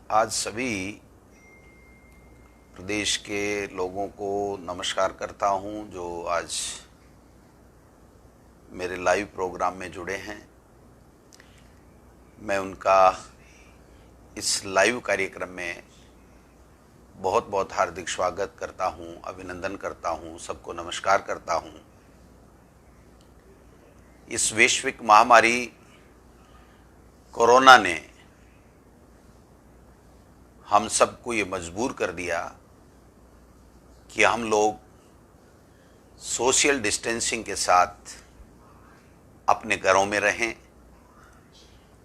आज सभी प्रदेश के लोगों को नमस्कार करता हूं जो आज मेरे लाइव प्रोग्राम में जुड़े हैं। मैं उनका इस लाइव कार्यक्रम में बहुत बहुत हार्दिक स्वागत करता हूं, अभिनंदन करता हूं, सबको नमस्कार करता हूं। इस वैश्विक महामारी कोरोना ने हम सबको ये मजबूर कर दिया कि हम लोग सोशल डिस्टेंसिंग के साथ अपने घरों में रहें,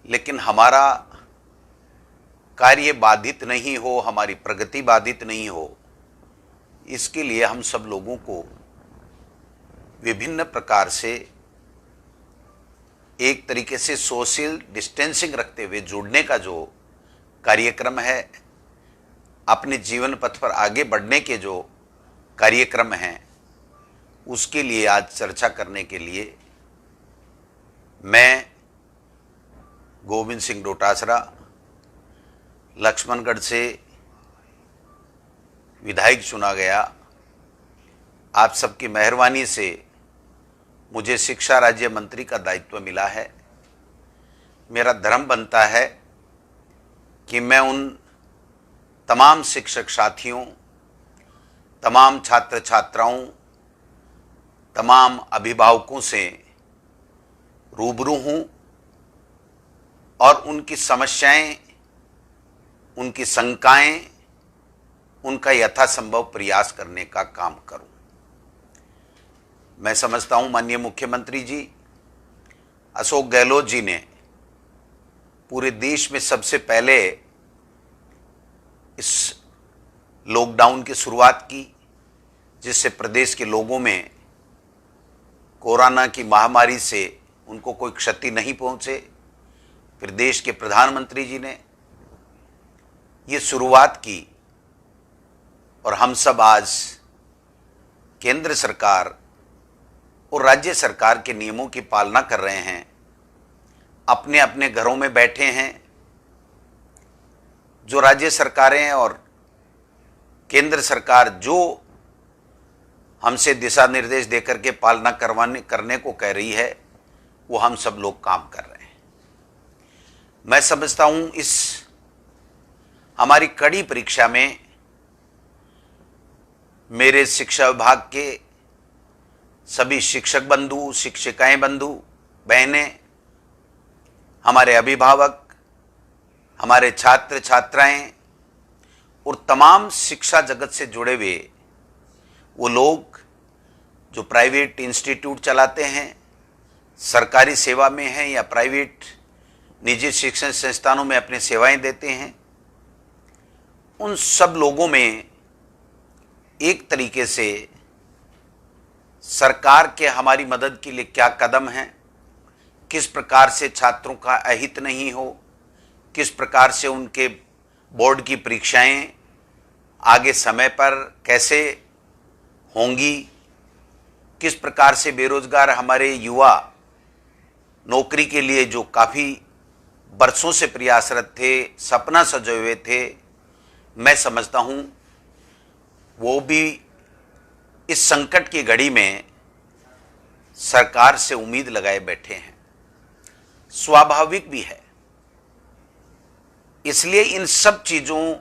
लेकिन हमारा कार्य बाधित नहीं हो, हमारी प्रगति बाधित नहीं हो, इसके लिए हम सब लोगों को विभिन्न प्रकार से एक तरीके से सोशल डिस्टेंसिंग रखते हुए जुड़ने का जो कार्यक्रम है, अपने जीवन पथ पर आगे बढ़ने के जो कार्यक्रम हैं, उसके लिए आज चर्चा करने के लिए मैं गोविंद सिंह डोटासरा लक्ष्मणगढ़ से विधायक चुना गया। आप सबकी मेहरबानी से मुझे शिक्षा राज्य मंत्री का दायित्व मिला है। मेरा धर्म बनता है कि मैं उन तमाम शिक्षक साथियों, तमाम छात्र छात्राओं, तमाम अभिभावकों से रूबरू हूँ और उनकी समस्याएं, उनकी शंकाएं, उनका यथासंभव प्रयास करने का काम करूं। मैं समझता हूं माननीय मुख्यमंत्री जी अशोक गहलोत जी ने पूरे देश में सबसे पहले इस लॉकडाउन की शुरुआत की, जिससे प्रदेश के लोगों में कोरोना की महामारी से उनको कोई क्षति नहीं पहुंचे। फिर देश के प्रधानमंत्री जी ने ये शुरुआत की और हम सब आज केंद्र सरकार और राज्य सरकार के नियमों की पालना कर रहे हैं, अपने अपने घरों में बैठे हैं। जो राज्य सरकारें और केंद्र सरकार जो हमसे दिशा निर्देश देकर के पालना करने को कह रही है, वो हम सब लोग काम कर रहे हैं। मैं समझता हूं इस हमारी कड़ी परीक्षा में मेरे शिक्षा विभाग के सभी शिक्षक बंधु, शिक्षिकाएं बंधु, बहनें, हमारे अभिभावक, हमारे छात्र छात्राएं और तमाम शिक्षा जगत से जुड़े हुए वो लोग जो प्राइवेट इंस्टीट्यूट चलाते हैं, सरकारी सेवा में हैं या प्राइवेट निजी शिक्षण संस्थानों में अपनी सेवाएं देते हैं, उन सब लोगों में एक तरीके से सरकार के हमारी मदद के लिए क्या कदम हैं, किस प्रकार से छात्रों का अहित नहीं हो, किस प्रकार से उनके बोर्ड की परीक्षाएं आगे समय पर कैसे होंगी, किस प्रकार से बेरोजगार हमारे युवा नौकरी के लिए जो काफ़ी बरसों से प्रयासरत थे, सपना सजोए हुए थे, मैं समझता हूं वो भी इस संकट की घड़ी में सरकार से उम्मीद लगाए बैठे हैं। स्वाभाविक भी है। इसलिए इन सब चीज़ों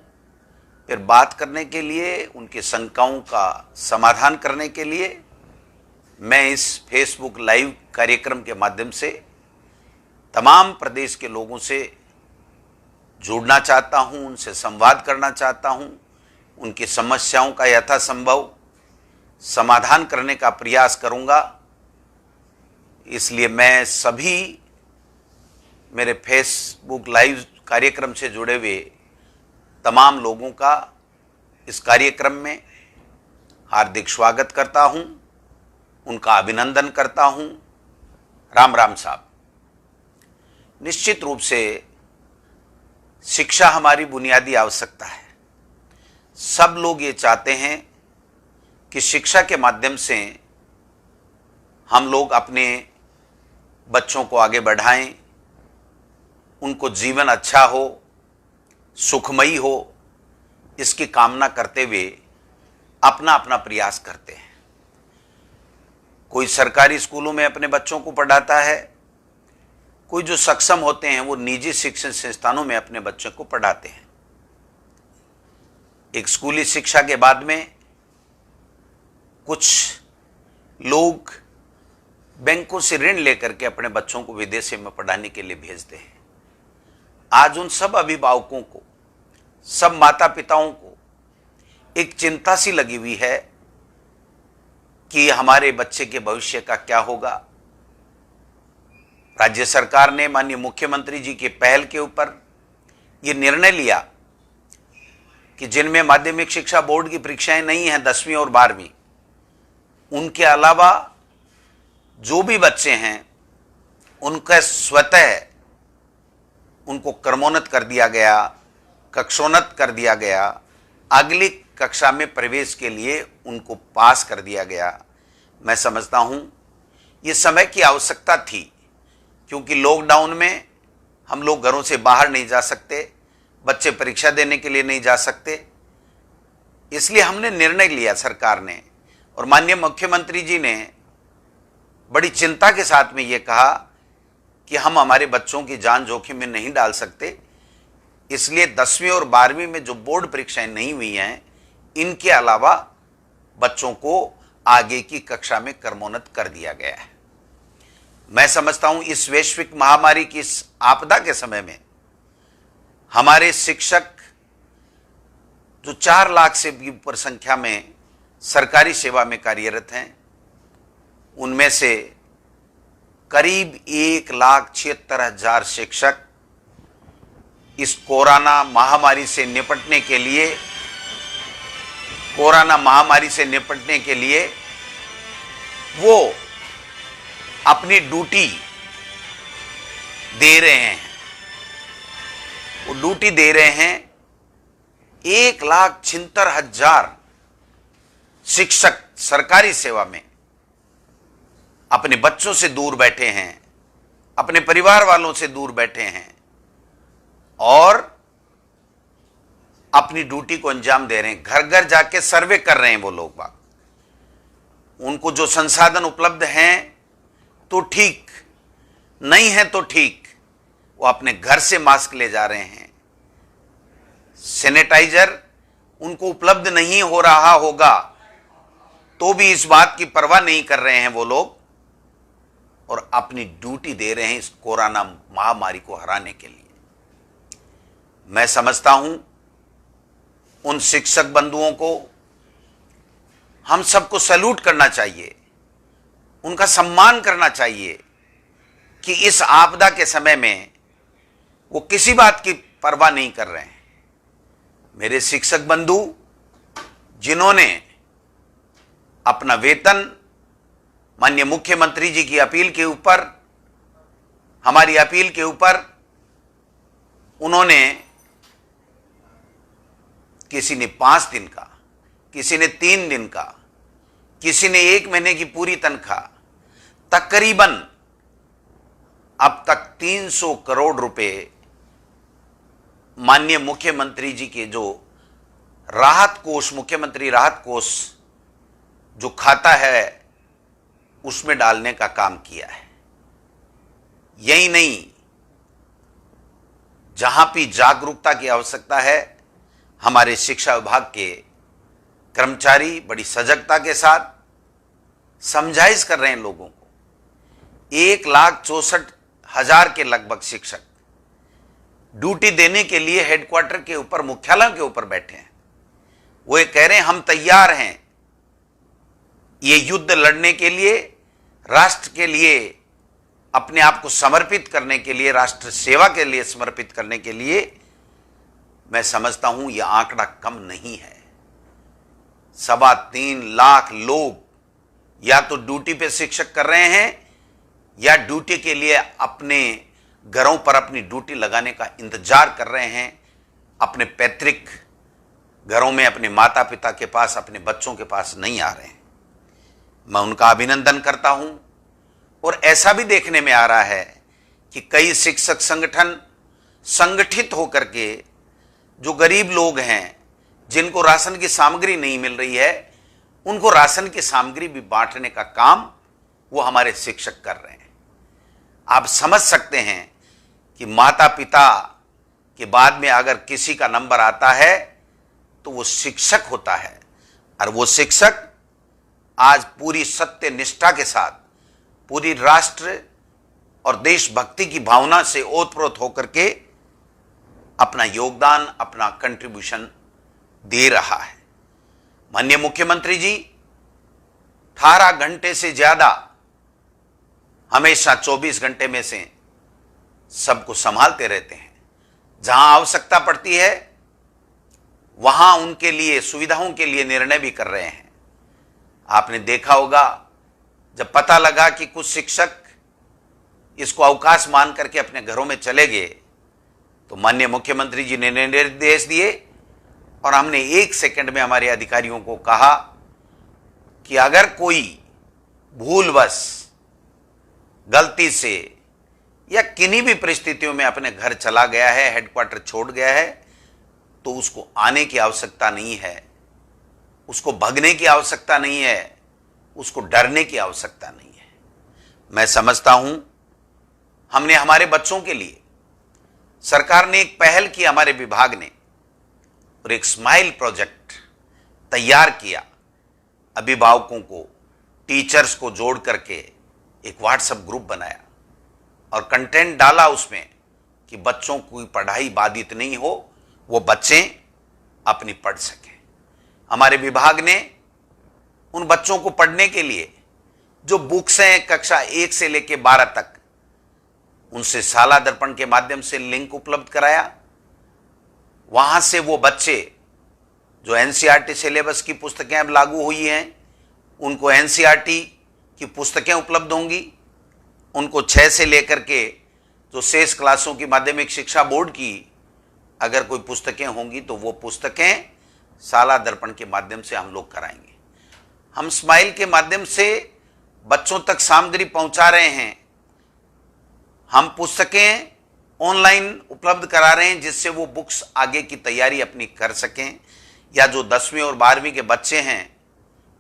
पर बात करने के लिए, उनके शंकाओं का समाधान करने के लिए मैं इस फेसबुक लाइव कार्यक्रम के माध्यम से तमाम प्रदेश के लोगों से जुड़ना चाहता हूं, उनसे संवाद करना चाहता हूं, उनकी समस्याओं का यथासंभव समाधान करने का प्रयास करूंगा। इसलिए मैं सभी मेरे फेसबुक लाइव कार्यक्रम से जुड़े हुए तमाम लोगों का इस कार्यक्रम में हार्दिक स्वागत करता हूं, उनका अभिनंदन करता हूं। राम राम साहब। निश्चित रूप से शिक्षा हमारी बुनियादी आवश्यकता है। सब लोग ये चाहते हैं कि शिक्षा के माध्यम से हम लोग अपने बच्चों को आगे बढ़ाएं, उनको जीवन अच्छा हो, सुखमयी हो, इसकी कामना करते हुए अपना अपना प्रयास करते हैं। कोई सरकारी स्कूलों में अपने बच्चों को पढ़ाता है, कोई जो सक्षम होते हैं वो निजी शिक्षण संस्थानों में अपने बच्चों को पढ़ाते हैं। एक स्कूली शिक्षा के बाद में कुछ लोग बैंकों से ऋण लेकर के अपने बच्चों को विदेशों में पढ़ाने के लिए भेजते हैं। आज उन सब अभिभावकों को, सब माता पिताओं को एक चिंता सी लगी हुई है कि हमारे बच्चे के भविष्य का क्या होगा। राज्य सरकार ने माननीय मुख्यमंत्री जी के पहल के ऊपर यह निर्णय लिया कि जिनमें माध्यमिक शिक्षा बोर्ड की परीक्षाएं नहीं हैं 10वीं और 12वीं, उनके अलावा जो भी बच्चे हैं उनका स्वतः उनको क्रमोन्नत कर दिया गया, कक्षोन्नत कर दिया गया, अगली कक्षा में प्रवेश के लिए उनको पास कर दिया गया। मैं समझता हूं ये समय की आवश्यकता थी, क्योंकि लॉकडाउन में हम लोग घरों से बाहर नहीं जा सकते, बच्चे परीक्षा देने के लिए नहीं जा सकते, इसलिए हमने निर्णय लिया सरकार ने, और माननीय मुख्यमंत्री जी ने बड़ी चिंता के साथ में ये कहा कि हम हमारे बच्चों की जान जोखिम में नहीं डाल सकते, इसलिए 10वीं और 12वीं में जो बोर्ड परीक्षाएं नहीं हुई हैं, इनके अलावा बच्चों को आगे की कक्षा में क्रमोन्नत कर दिया गया है। मैं समझता हूं इस वैश्विक महामारी की इस आपदा के समय में हमारे शिक्षक जो 4 लाख से भी ऊपर संख्या में सरकारी सेवा में कार्यरत हैं, उनमें से करीब 1,76,000 शिक्षक इस कोरोना महामारी से निपटने के लिए वो अपनी ड्यूटी दे रहे हैं। वो ड्यूटी दे रहे हैं। 1,76,000 शिक्षक सरकारी सेवा में अपने बच्चों से दूर बैठे हैं, अपने परिवार वालों से दूर बैठे हैं और अपनी ड्यूटी को अंजाम दे रहे हैं। घर घर जाके सर्वे कर रहे हैं वो लोग बाग। उनको जो संसाधन उपलब्ध हैं तो ठीक, नहीं है तो ठीक, वो अपने घर से मास्क ले जा रहे हैं। सैनिटाइजर उनको उपलब्ध नहीं हो रहा होगा तो भी इस बात की परवाह नहीं कर रहे हैं वो लोग, और अपनी ड्यूटी दे रहे हैं इस कोरोना महामारी को हराने के लिए। मैं समझता हूं उन शिक्षक बंधुओं को हम सबको सैल्यूट करना चाहिए, उनका सम्मान करना चाहिए कि इस आपदा के समय में वो किसी बात की परवाह नहीं कर रहे हैं। मेरे शिक्षक बंधु जिन्होंने अपना वेतन माननीय मुख्यमंत्री जी की अपील के ऊपर, हमारी अपील के ऊपर, उन्होंने किसी ने 5 दिन का, किसी ने 3 दिन का, किसी ने 1 महीने की पूरी तनख्वाह, तकरीबन अब तक 300 करोड़ रुपए माननीय मुख्यमंत्री जी के जो राहत कोष, मुख्यमंत्री राहत कोष जो खाता है उसमें डालने का काम किया है। यही नहीं, जहां भी जागरूकता की आवश्यकता है, हमारे शिक्षा विभाग के कर्मचारी बड़ी सजगता के साथ समझाइश कर रहे हैं लोगों को। 1,64,000 के लगभग शिक्षक ड्यूटी देने के लिए हेडक्वार्टर के ऊपर, मुख्यालय के ऊपर बैठे हैं। वो ये कह रहे हैं हम तैयार हैं ये युद्ध लड़ने के लिए, राष्ट्र के लिए अपने आप को समर्पित करने के लिए, राष्ट्र सेवा के लिए समर्पित करने के लिए। मैं समझता हूं यह आंकड़ा कम नहीं है। 3.25 लाख लोग या तो ड्यूटी पे शिक्षक कर रहे हैं या ड्यूटी के लिए अपने घरों पर अपनी ड्यूटी लगाने का इंतजार कर रहे हैं, अपने पैतृक घरों में, अपने माता पिता के पास, अपने बच्चों के पास नहीं आ रहे हैं। मैं उनका अभिनंदन करता हूं। और ऐसा भी देखने में आ रहा है कि कई शिक्षक संगठन संगठित होकर के जो गरीब लोग हैं, जिनको राशन की सामग्री नहीं मिल रही है, उनको राशन की सामग्री भी बांटने का काम वो हमारे शिक्षक कर रहे हैं। आप समझ सकते हैं कि माता पिता के बाद में अगर किसी का नंबर आता है तो वो शिक्षक होता है, और वो शिक्षक आज पूरी सत्य निष्ठा के साथ पूरी राष्ट्र और देशभक्ति की भावना से ओतप्रोत होकर के अपना योगदान, अपना कंट्रीब्यूशन दे रहा है। माननीय मुख्यमंत्री जी 18 घंटे से ज्यादा हमेशा 24 घंटे में से सबको संभालते रहते हैं। जहां आवश्यकता पड़ती है वहां उनके लिए, सुविधाओं के लिए निर्णय भी कर रहे हैं। आपने देखा होगा, जब पता लगा कि कुछ शिक्षक इसको अवकाश मान करके अपने घरों में चले गए, तो माननीय मुख्यमंत्री जी ने निर्देश दिए और हमने 1 सेकंड में हमारे अधिकारियों को कहा कि अगर कोई भूलवश, गलती से या किन्हीं भी परिस्थितियों में अपने घर चला गया है, हेडक्वार्टर छोड़ गया है, तो उसको आने की आवश्यकता नहीं है, उसको भगने की आवश्यकता नहीं है, उसको डरने की आवश्यकता नहीं है। मैं समझता हूं हमने हमारे बच्चों के लिए, सरकार ने एक पहल की, हमारे विभाग ने, और एक स्माइल प्रोजेक्ट तैयार किया। अभिभावकों को, टीचर्स को जोड़ करके एक व्हाट्सएप ग्रुप बनाया और कंटेंट डाला उसमें कि बच्चों की पढ़ाई बाधित नहीं हो, वो बच्चे अपनी पढ़ सकें। हमारे विभाग ने उन बच्चों को पढ़ने के लिए जो बुक्स हैं कक्षा 1 से लेकर 12 तक, उनसे शाला दर्पण के माध्यम से लिंक उपलब्ध कराया। वहां से वो बच्चे जो एनसीईआरटी सिलेबस की पुस्तकें अब लागू हुई हैं, उनको एनसीईआरटी की पुस्तकें उपलब्ध होंगी। उनको 6 से लेकर के जो शेष क्लासों की माध्यमिक शिक्षा बोर्ड की अगर कोई पुस्तकें होंगी तो वो पुस्तकें शाला दर्पण के माध्यम से हम लोग कराएंगे। हम स्माइल के माध्यम से बच्चों तक सामग्री पहुंचा रहे हैं। हम पुस्तकें ऑनलाइन उपलब्ध करा रहे हैं जिससे वो बुक्स आगे की तैयारी अपनी कर सकें, या जो 10वीं और 12वीं के बच्चे हैं,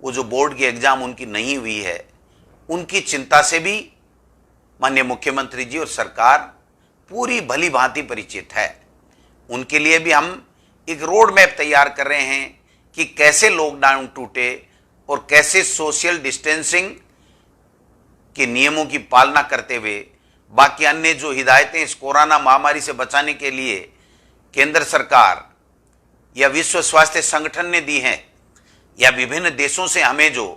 वो जो बोर्ड की एग्जाम उनकी नहीं हुई है, उनकी चिंता से भी माननीय मुख्यमंत्री जी और सरकार पूरी भली भांति परिचित है। उनके लिए भी हम एक रोड मैप तैयार कर रहे हैं कि कैसे लॉकडाउन टूटे और कैसे सोशल डिस्टेंसिंग के नियमों की पालना करते हुए बाकी अन्य जो हिदायतें इस कोरोना महामारी से बचाने के लिए केंद्र सरकार या विश्व स्वास्थ्य संगठन ने दी हैं, या विभिन्न देशों से हमें जो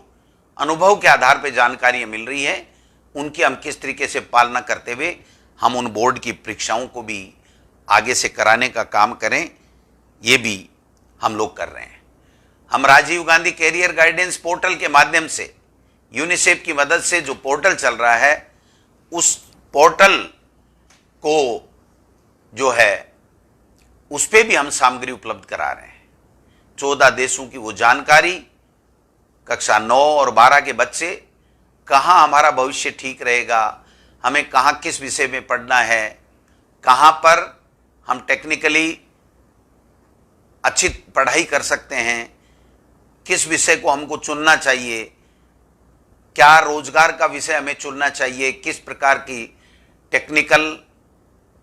अनुभव के आधार पर जानकारियां मिल रही है, उनकी हम किस तरीके से पालना करते हुए हम उन बोर्ड की परीक्षाओं को भी आगे से कराने का काम करें, ये भी हम लोग कर रहे हैं। हम Rajiv Gandhi career guidance portal के माध्यम से, यूनिसेफ की मदद से जो पोर्टल चल रहा है, उस पोर्टल को जो है उस पे भी हम सामग्री उपलब्ध करा रहे हैं। 14 देशों की वो जानकारी, कक्षा 9 और 12 के बच्चे, कहाँ हमारा भविष्य ठीक रहेगा, हमें कहाँ किस विषय में पढ़ना है, कहाँ पर हम टेक्निकली अच्छी पढ़ाई कर सकते हैं, किस विषय को हमको चुनना चाहिए, क्या रोजगार का विषय हमें चुनना चाहिए, किस प्रकार की टेक्निकल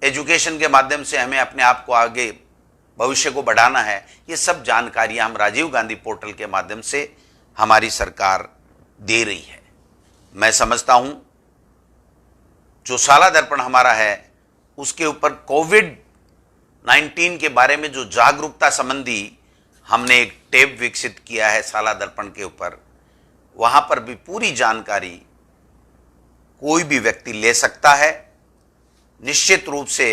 एजुकेशन के माध्यम से हमें अपने आप को आगे भविष्य को बढ़ाना है, ये सब जानकारियां हम राजीव गांधी पोर्टल के माध्यम से हमारी सरकार दे रही है। मैं समझता हूं जो शाला दर्पण हमारा है उसके ऊपर कोविड-19 के बारे में जो जागरूकता संबंधी हमने एक टैब विकसित किया है शाला दर्पण के ऊपर, वहां पर भी पूरी जानकारी कोई भी व्यक्ति ले सकता है। निश्चित रूप से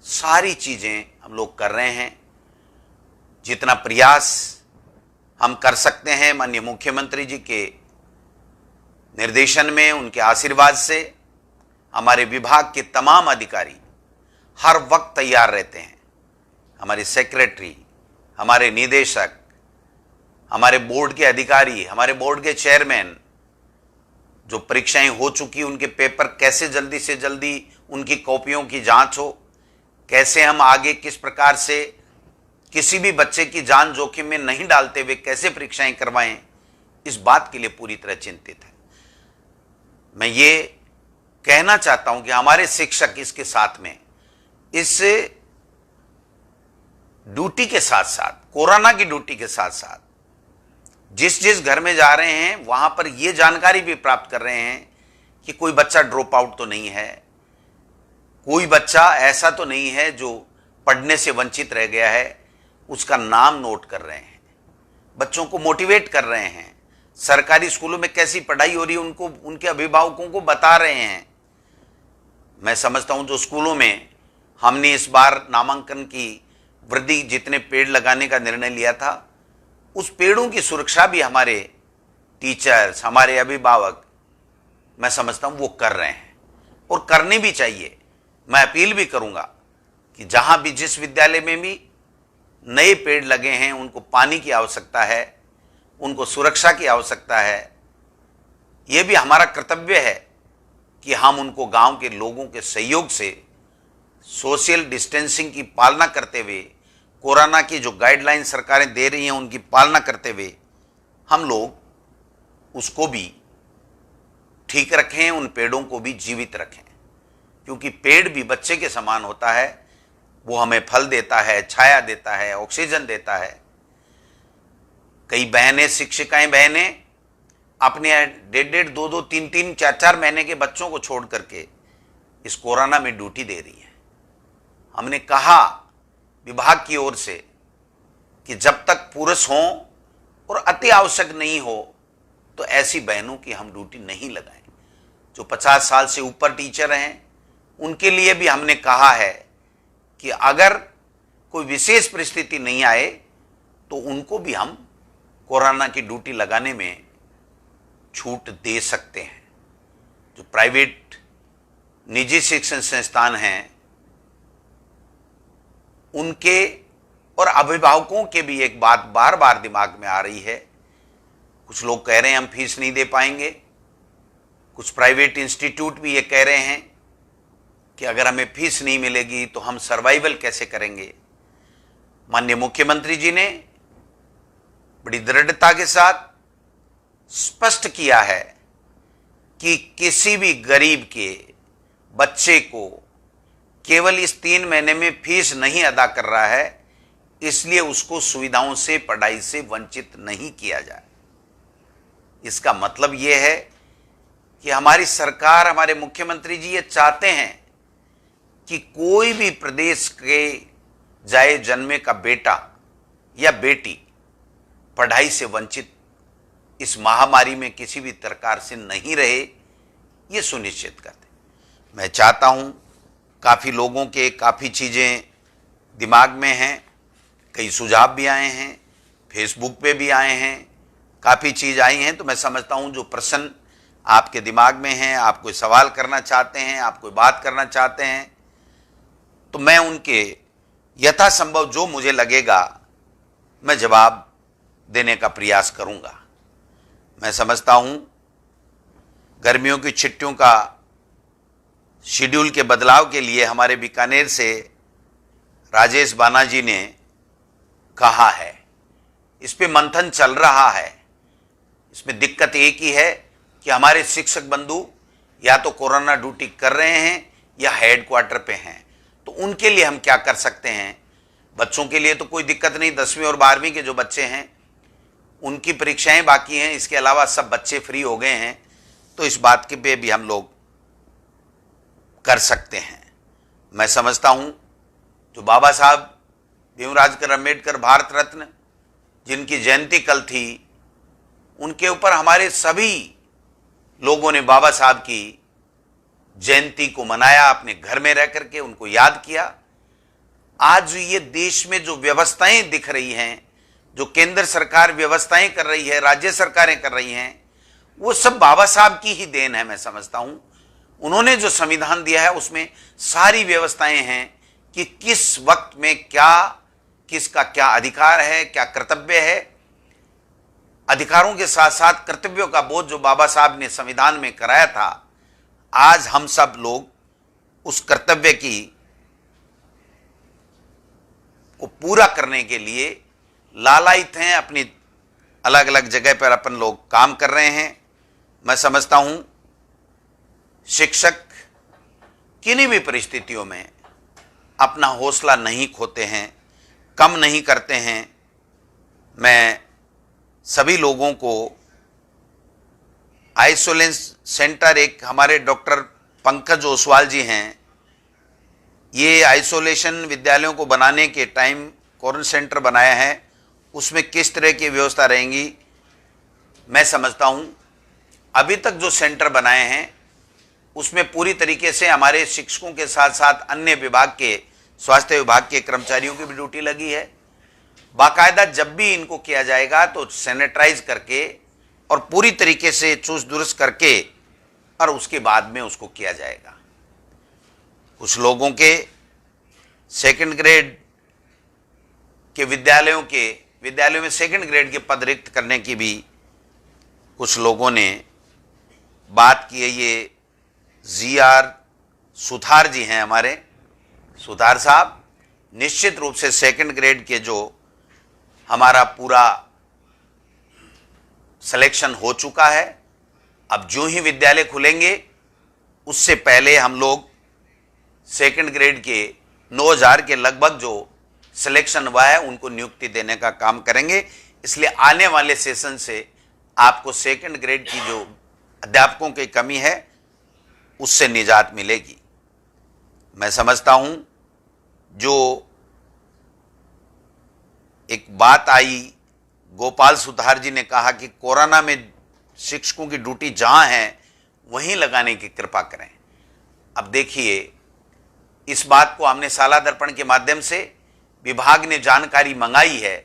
सारी चीजें हम लोग कर रहे हैं, जितना प्रयास हम कर सकते हैं माननीय मुख्यमंत्री जी के निर्देशन में, उनके आशीर्वाद से हमारे विभाग के तमाम अधिकारी हर वक्त तैयार रहते हैं। हमारे सेक्रेटरी, हमारे निदेशक, हमारे बोर्ड के अधिकारी, हमारे बोर्ड के चेयरमैन, जो परीक्षाएं हो चुकी उनके पेपर कैसे जल्दी से जल्दी उनकी कॉपियों की जांच हो, कैसे हम आगे किस प्रकार से किसी भी बच्चे की जान जोखिम में नहीं डालते हुए कैसे परीक्षाएं करवाएं, इस बात के लिए पूरी तरह चिंतित है। मैं ये कहना चाहता हूं कि हमारे शिक्षक इसके साथ में, इस ड्यूटी के साथ साथ, कोरोना की ड्यूटी के साथ साथ, जिस जिस घर में जा रहे हैं वहां पर यह जानकारी भी प्राप्त कर रहे हैं कि कोई बच्चा ड्रॉप आउट तो नहीं है, कोई बच्चा ऐसा तो नहीं है जो पढ़ने से वंचित रह गया है, उसका नाम नोट कर रहे हैं, बच्चों को मोटिवेट कर रहे हैं, सरकारी स्कूलों में कैसी पढ़ाई हो रही है उनको, उनके अभिभावकों को बता रहे हैं। मैं समझता हूं जो स्कूलों में हमने इस बार नामांकन की वृद्धि, जितने पेड़ लगाने का निर्णय लिया था, उस पेड़ों की सुरक्षा भी हमारे टीचर्स, हमारे अभिभावक, मैं समझता हूं वो कर रहे हैं और करनी भी चाहिए। मैं अपील भी करूंगा कि जहां भी, जिस विद्यालय में भी नए पेड़ लगे हैं, उनको पानी की आवश्यकता है, उनको सुरक्षा की आवश्यकता है। यह भी हमारा कर्तव्य है कि हम उनको गांव के लोगों के सहयोग से सोशल डिस्टेंसिंग की पालना करते हुए, कोरोना की जो गाइडलाइन सरकारें दे रही हैं उनकी पालना करते हुए हम लोग उसको भी ठीक रखें, उन पेड़ों को भी जीवित रखें, क्योंकि पेड़ भी बच्चे के समान होता है। वो हमें फल देता है, छाया देता है, ऑक्सीजन देता है। कई बहनें, शिक्षिकाएं बहनें अपने 1.5, 2, 3, 4 महीने के बच्चों को छोड़ करके इस कोरोना में ड्यूटी दे रही है। हमने कहा विभाग की ओर से कि जब तक पुरुष हों और अति आवश्यक नहीं हो तो ऐसी बहनों की हम ड्यूटी नहीं लगाएं। जो 50 साल से ऊपर टीचर हैं उनके लिए भी हमने कहा है कि अगर कोई विशेष परिस्थिति नहीं आए तो उनको भी हम कोरोना की ड्यूटी लगाने में छूट दे सकते हैं। जो प्राइवेट निजी शिक्षण संस्थान हैं उनके और अभिभावकों के भी एक बात बार बार दिमाग में आ रही है। कुछ लोग कह रहे हैं हम फीस नहीं दे पाएंगे, कुछ प्राइवेट इंस्टीट्यूट भी ये कह रहे हैं कि अगर हमें फीस नहीं मिलेगी तो हम सर्वाइवल कैसे करेंगे। माननीय मुख्यमंत्री जी ने बड़ी दृढ़ता के साथ स्पष्ट किया है कि किसी भी गरीब के बच्चे को केवल इस 3 महीने में फीस नहीं अदा कर रहा है, इसलिए उसको सुविधाओं से, पढ़ाई से वंचित नहीं किया जाए। इसका मतलब यह है कि हमारी सरकार, हमारे मुख्यमंत्री जी ये चाहते हैं कि कोई भी प्रदेश के जाए जन्मे का बेटा या बेटी पढ़ाई से वंचित इस महामारी में किसी भी प्रकार से नहीं रहे, ये सुनिश्चित करते। मैं चाहता हूं, काफ़ी लोगों के काफ़ी चीज़ें दिमाग में हैं, कई सुझाव भी आए हैं, फेसबुक पे भी आए हैं, काफ़ी चीज़ आई हैं। तो मैं समझता हूं जो प्रश्न आपके दिमाग में हैं, आप कोई सवाल करना चाहते हैं, आप कोई बात करना चाहते हैं, तो मैं उनके यथासंभव जो मुझे लगेगा मैं जवाब देने का प्रयास करूंगा। मैं समझता हूं गर्मियों की छुट्टियों का शेड्यूल के बदलाव के लिए हमारे बीकानेर से राजेश बाना जी ने कहा है, इस पे मंथन चल रहा है। इसमें दिक्कत एक ही है कि हमारे शिक्षक बंधु या तो कोरोना ड्यूटी कर रहे हैं या हेडक्वार्टर पे हैं, तो उनके लिए हम क्या कर सकते हैं। बच्चों के लिए तो कोई दिक्कत नहीं, 10वीं और 12वीं के जो बच्चे हैं उनकी परीक्षाएं बाकी हैं, इसके अलावा सब बच्चे फ्री हो गए हैं, तो इस बात के पे भी हम लोग कर सकते हैं। मैं समझता हूं जो बाबा साहब भीमराव अम्बेडकर भारत रत्न जिनकी जयंती कल थी, उनके ऊपर हमारे सभी लोगों ने बाबा साहब की जयंती को मनाया, अपने घर में रह करके उनको याद किया। आज ये देश में जो व्यवस्थाएं दिख रही हैं, जो केंद्र सरकार व्यवस्थाएं कर रही है, राज्य सरकारें कर रही हैं, वो सब बाबा साहब की ही देन है। मैं समझता हूं उन्होंने जो संविधान दिया है उसमें सारी व्यवस्थाएं हैं कि किस वक्त में क्या, किसका क्या अधिकार है, क्या कर्तव्य है। अधिकारों के साथ साथ कर्तव्यों का बोध जो बाबा साहब ने संविधान में कराया था, आज हम सब लोग उस कर्तव्य की को पूरा करने के लिए लालायित हैं। अपनी अलग अलग जगह पर अपन लोग काम कर रहे हैं। मैं समझता हूं शिक्षक किन्हीं भी परिस्थितियों में अपना हौसला नहीं खोते हैं, कम नहीं करते हैं। मैं सभी लोगों को आइसोलेशन सेंटर, एक हमारे डॉक्टर पंकज ओसवाल जी हैं, ये आइसोलेशन विद्यालयों को बनाने के टाइम क्वारंटाइन सेंटर बनाया है, उसमें किस तरह की व्यवस्था रहेंगी मैं समझता हूं। अभी तक जो सेंटर बनाए हैं उसमें पूरी तरीके से हमारे शिक्षकों के साथ साथ अन्य विभाग के, स्वास्थ्य विभाग के कर्मचारियों की भी ड्यूटी लगी है। बाकायदा जब भी इनको किया जाएगा तो सैनिटाइज करके और पूरी तरीके से चुस्त दुरुस्त करके और उसके बाद में उसको किया जाएगा। कुछ लोगों के सेकंड ग्रेड के विद्यालयों में सेकंड ग्रेड के पद रिक्त करने की भी कुछ लोगों ने बात की है। ये जीआर सुथार जी हैं, हमारे सुथार साहब, निश्चित रूप से सेकंड ग्रेड के जो हमारा पूरा सिलेक्शन हो चुका है। अब जो ही विद्यालय खुलेंगे उससे पहले हम लोग सेकंड ग्रेड के 9000 के लगभग जो सिलेक्शन हुआ है उनको नियुक्ति देने का काम करेंगे। इसलिए आने वाले सेशन से आपको सेकंड ग्रेड की जो अध्यापकों की कमी है उससे निजात मिलेगी। मैं समझता हूं जो एक बात आई, गोपाल सुथार जी ने कहा कि कोरोना में शिक्षकों की ड्यूटी जहां है वहीं लगाने की कृपा करें। अब देखिए, इस बात को हमने साला दर्पण के माध्यम से विभाग ने जानकारी मंगाई है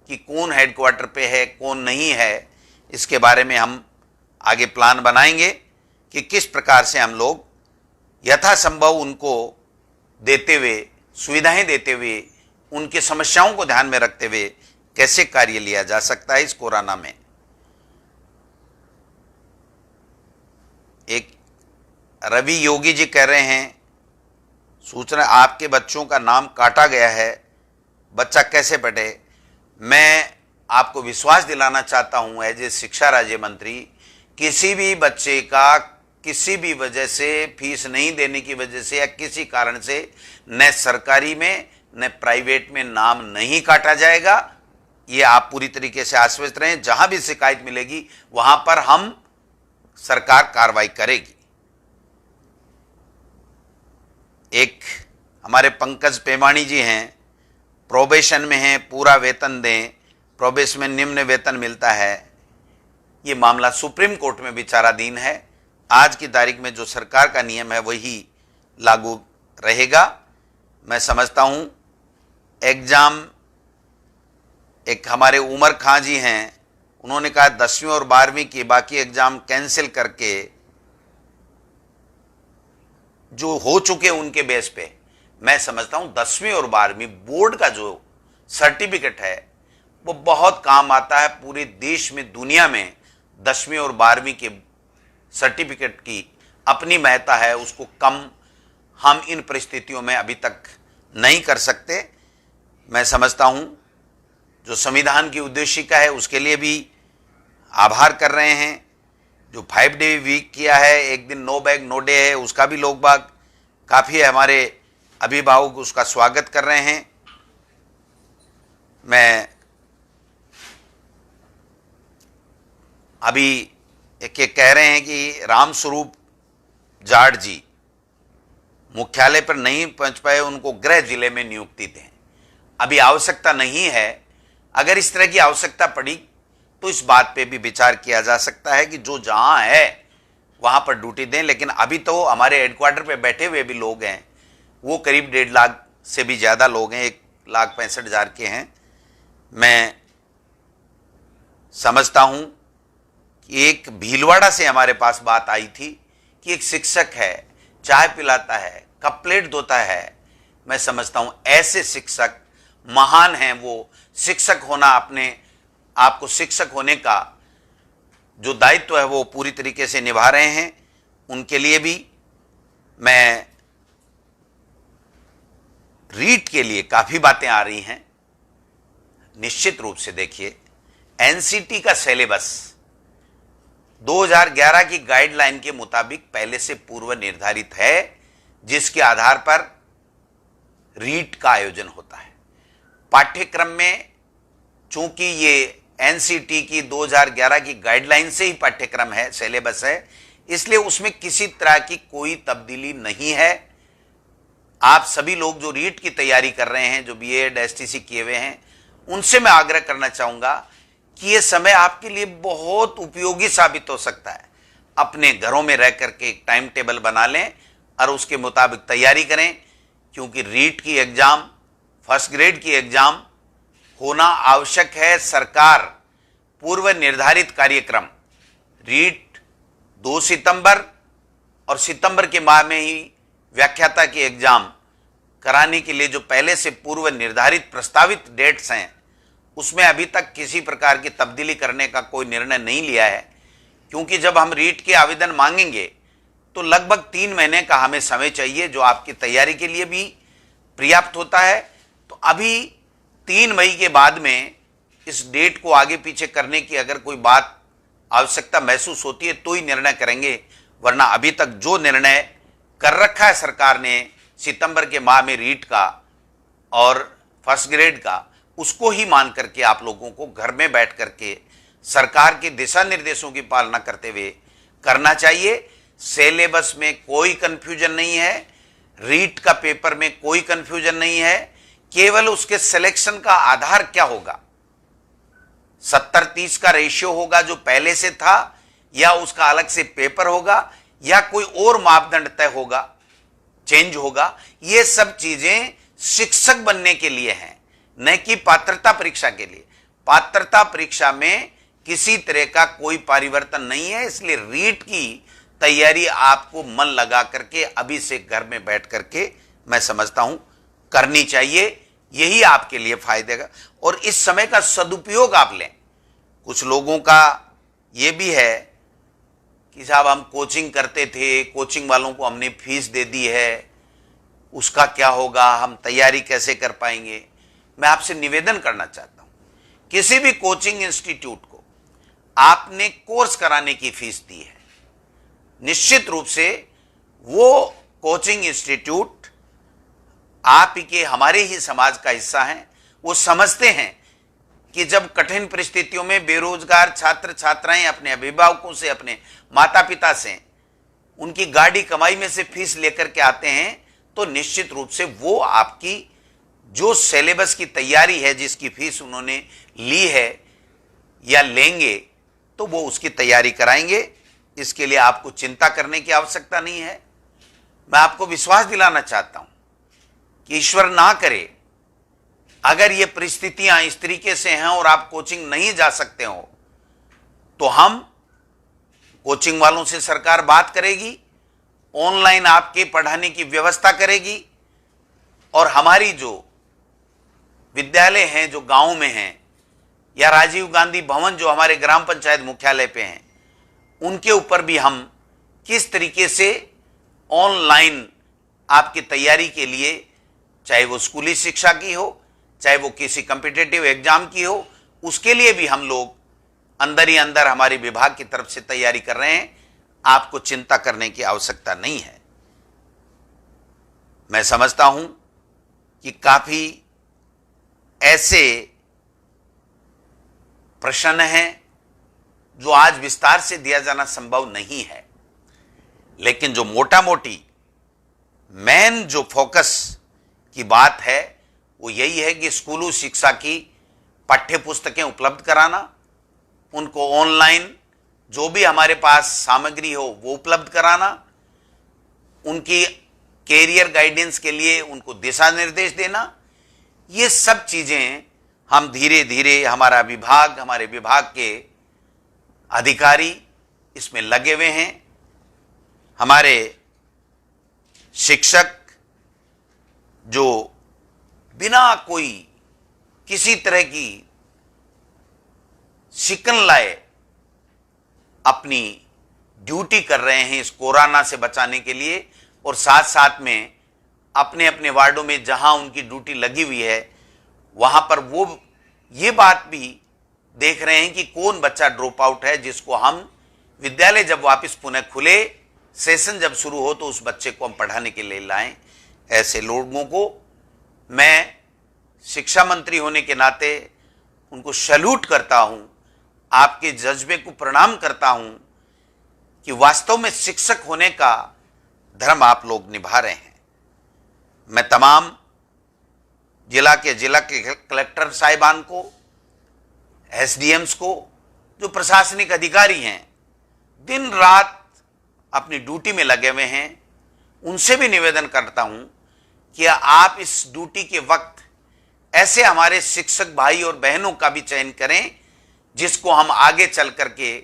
कि कौन हेडक्वार्टर पे है, कौन नहीं है। इसके बारे में हम आगे प्लान बनाएंगे कि किस प्रकार से हम लोग यथासंभव उनको देते हुए, सुविधाएं देते हुए, उनकी समस्याओं को ध्यान में रखते हुए कैसे कार्य लिया जा सकता है इस कोरोना में। एक रवि योगी जी कह रहे हैं, सूचना आपके बच्चों का नाम काटा गया है, बच्चा कैसे पढ़े। मैं आपको विश्वास दिलाना चाहता हूं एज ए शिक्षा राज्य मंत्री, किसी भी बच्चे का किसी भी वजह से फीस नहीं देने की वजह से या किसी कारण से न सरकारी में न प्राइवेट में नाम नहीं काटा जाएगा। ये आप पूरी तरीके से आश्वस्त रहें। जहां भी शिकायत मिलेगी वहां पर हम सरकार कार्रवाई करेगी। एक हमारे पंकज पेमाणी जी हैं, प्रोबेशन में हैं, पूरा वेतन दें, प्रोबेशन में निम्न वेतन मिलता है। ये मामला सुप्रीम कोर्ट में विचाराधीन है। आज की तारीख में जो सरकार का नियम है वही लागू रहेगा। मैं समझता हूं एग्जाम, एक हमारे उमर खां जी हैं, उन्होंने कहा 10वीं और 12वीं की बाकी एग्जाम कैंसिल करके जो हो चुके उनके बेस पे, मैं समझता हूं 10वीं और 12वीं बोर्ड का जो सर्टिफिकेट है वो बहुत काम आता है। पूरे देश में, दुनिया में 10वीं और 12वीं के सर्टिफिकेट की अपनी महत्ता है, उसको कम हम इन परिस्थितियों में अभी तक नहीं कर सकते। मैं समझता हूं जो संविधान की उद्देशिका है उसके लिए भी आभार कर रहे हैं। जो 5 डे वीक किया है, एक दिन नो बैग नो डे है, उसका भी लोग बाग काफ़ी हमारे अभिभावक उसका स्वागत कर रहे हैं। मैं अभी एक कह रहे हैं कि रामस्वरूप जाट जी मुख्यालय पर नहीं पहुंच पाए, उनको गृह जिले में नियुक्ति दें। अभी आवश्यकता नहीं है। अगर इस तरह की आवश्यकता पड़ी तो इस बात पे भी विचार किया जा सकता है कि जो जहां है वहां पर ड्यूटी दें। लेकिन अभी तो हमारे हेडक्वार्टर पे बैठे हुए भी लोग हैं, वो करीब 1.5 लाख से भी ज़्यादा लोग हैं, 1,65,000 के हैं। मैं समझता हूं कि एक भीलवाड़ा से हमारे पास बात आई थी कि एक शिक्षक है, चाय पिलाता है, कप प्लेट धोता है। मैं समझता हूं ऐसे शिक्षक महान हैं। वो शिक्षक होना, अपने आपको शिक्षक होने का जो दायित्व है वो पूरी तरीके से निभा रहे हैं। उनके लिए भी मैं रीट के लिए काफी बातें आ रही हैं। निश्चित रूप से देखिए, एनसीटी का सिलेबस 2011 की गाइडलाइन के मुताबिक पहले से पूर्व निर्धारित है, जिसके आधार पर रीट का आयोजन होता है। पाठ्यक्रम में चूंकि ये एनसीटी की 2011 की गाइडलाइन से ही पाठ्यक्रम है, सिलेबस है, इसलिए उसमें किसी तरह की कोई तब्दीली नहीं है। आप सभी लोग जो रीट की तैयारी कर रहे हैं, जो बीएड एसटीसी किए हुए हैं, उनसे मैं आग्रह करना चाहूंगा कि यह समय आपके लिए बहुत उपयोगी साबित हो सकता है। अपने घरों में रह करके एक टाइम टेबल बना लें और उसके मुताबिक तैयारी करें, क्योंकि रीट की एग्जाम, फर्स्ट ग्रेड की एग्जाम होना आवश्यक है। सरकार पूर्व निर्धारित कार्यक्रम रीट 2 सितंबर और सितंबर के माह में ही व्याख्याता की एग्जाम कराने के लिए जो पहले से पूर्व निर्धारित प्रस्तावित डेट्स हैं, उसमें अभी तक किसी प्रकार की तब्दीली करने का कोई निर्णय नहीं लिया है। क्योंकि जब हम रीट के आवेदन मांगेंगे तो लगभग 3 महीने का हमें समय चाहिए, जो आपकी तैयारी के लिए भी पर्याप्त होता है। तो अभी 3 मई के बाद में इस डेट को आगे पीछे करने की अगर कोई बात आवश्यकता महसूस होती है तो ही निर्णय करेंगे, वरना अभी तक जो निर्णय कर रखा है सरकार ने सितंबर के माह में रीट का और फर्स्ट ग्रेड का, उसको ही मान करके आप लोगों को घर में बैठ करके सरकार के दिशा निर्देशों की पालना करते हुए करना चाहिए। सिलेबस में कोई कंफ्यूजन नहीं है, रीट का पेपर में कोई कंफ्यूजन नहीं है। केवल उसके सिलेक्शन का आधार क्या होगा, 70-30 का रेशियो होगा जो पहले से था, या उसका अलग से पेपर होगा, या कोई और मापदंड तय होगा, चेंज होगा। ये सब चीजें शिक्षक बनने के लिए हैं, न कि पात्रता परीक्षा के लिए। पात्रता परीक्षा में किसी तरह का कोई परिवर्तन नहीं है, इसलिए रीट की तैयारी आपको मन लगा करके अभी से घर में बैठ करके मैं समझता हूं करनी चाहिए। यही आपके लिए फायदे का, और इस समय का सदुपयोग आप लें। कुछ लोगों का यह भी है कि साहब हम कोचिंग करते थे, कोचिंग वालों को हमने फीस दे दी है, उसका क्या होगा, हम तैयारी कैसे कर पाएंगे। मैं आपसे निवेदन करना चाहता हूं, किसी भी कोचिंग इंस्टीट्यूट को आपने कोर्स कराने की फीस दी है, निश्चित रूप से वो कोचिंग इंस्टीट्यूट आप ही के, हमारे ही समाज का हिस्सा है। वो समझते हैं कि जब कठिन परिस्थितियों में बेरोजगार छात्र छात्राएं अपने अभिभावकों से, अपने माता पिता से, उनकी गाड़ी कमाई में से फीस लेकर के आते हैं, तो निश्चित रूप से वो आपकी जो सिलेबस की तैयारी है, जिसकी फीस उन्होंने ली है या लेंगे, तो वो उसकी तैयारी कराएंगे। इसके लिए आपको चिंता करने की आवश्यकता नहीं है। मैं आपको विश्वास दिलाना चाहता हूं कि ईश्वर ना करे अगर ये परिस्थितियां इस तरीके से हैं और आप कोचिंग नहीं जा सकते हो, तो हम कोचिंग वालों से सरकार बात करेगी, ऑनलाइन आपके पढ़ाने की व्यवस्था करेगी, और हमारी जो विद्यालय हैं जो गांव में हैं, या राजीव गांधी भवन जो हमारे ग्राम पंचायत मुख्यालय पे हैं, उनके ऊपर भी हम किस तरीके से ऑनलाइन आपकी तैयारी के लिए, चाहे वो स्कूली शिक्षा की हो, चाहे वो किसी कॉम्पिटिटिव एग्जाम की हो, उसके लिए भी हम लोग अंदर ही अंदर हमारे विभाग की तरफ से तैयारी कर रहे हैं। आपको चिंता करने की आवश्यकता नहीं है। मैं समझता हूं कि काफी ऐसे प्रश्न हैं जो आज विस्तार से दिया जाना संभव नहीं है, लेकिन जो मोटा मोटी मेन जो फोकस की बात है वो यही है कि स्कूली शिक्षा की पाठ्य पुस्तकें उपलब्ध कराना, उनको ऑनलाइन जो भी हमारे पास सामग्री हो वो उपलब्ध कराना, उनकी कैरियर गाइडेंस के लिए उनको दिशा निर्देश देना। ये सब चीजें हम धीरे धीरे, हमारा विभाग, हमारे विभाग के अधिकारी इसमें लगे हुए हैं। हमारे शिक्षक जो बिना कोई किसी तरह की शिकन लाए अपनी ड्यूटी कर रहे हैं इस कोरोना से बचाने के लिए, और साथ साथ में अपने अपने वार्डों में जहां उनकी ड्यूटी लगी हुई है वहां पर वो ये बात भी देख रहे हैं कि कौन बच्चा ड्रॉप आउट है, जिसको हम विद्यालय जब वापस पुनः खुले, सेशन जब शुरू हो तो उस बच्चे को हम पढ़ाने के लिए लाएं। ऐसे लोगों को मैं शिक्षा मंत्री होने के नाते उनको सैल्यूट करता हूं, आपके जज्बे को प्रणाम करता हूं कि वास्तव में शिक्षक होने का धर्म आप लोग निभा रहे हैं। मैं तमाम जिला के कलेक्टर साहिबान को, एसडीएम्स को, जो प्रशासनिक अधिकारी हैं, दिन रात अपनी ड्यूटी में लगे हुए हैं, उनसे भी निवेदन करता हूं कि आप इस ड्यूटी के वक्त ऐसे हमारे शिक्षक भाई और बहनों का भी चयन करें जिसको हम आगे चल करके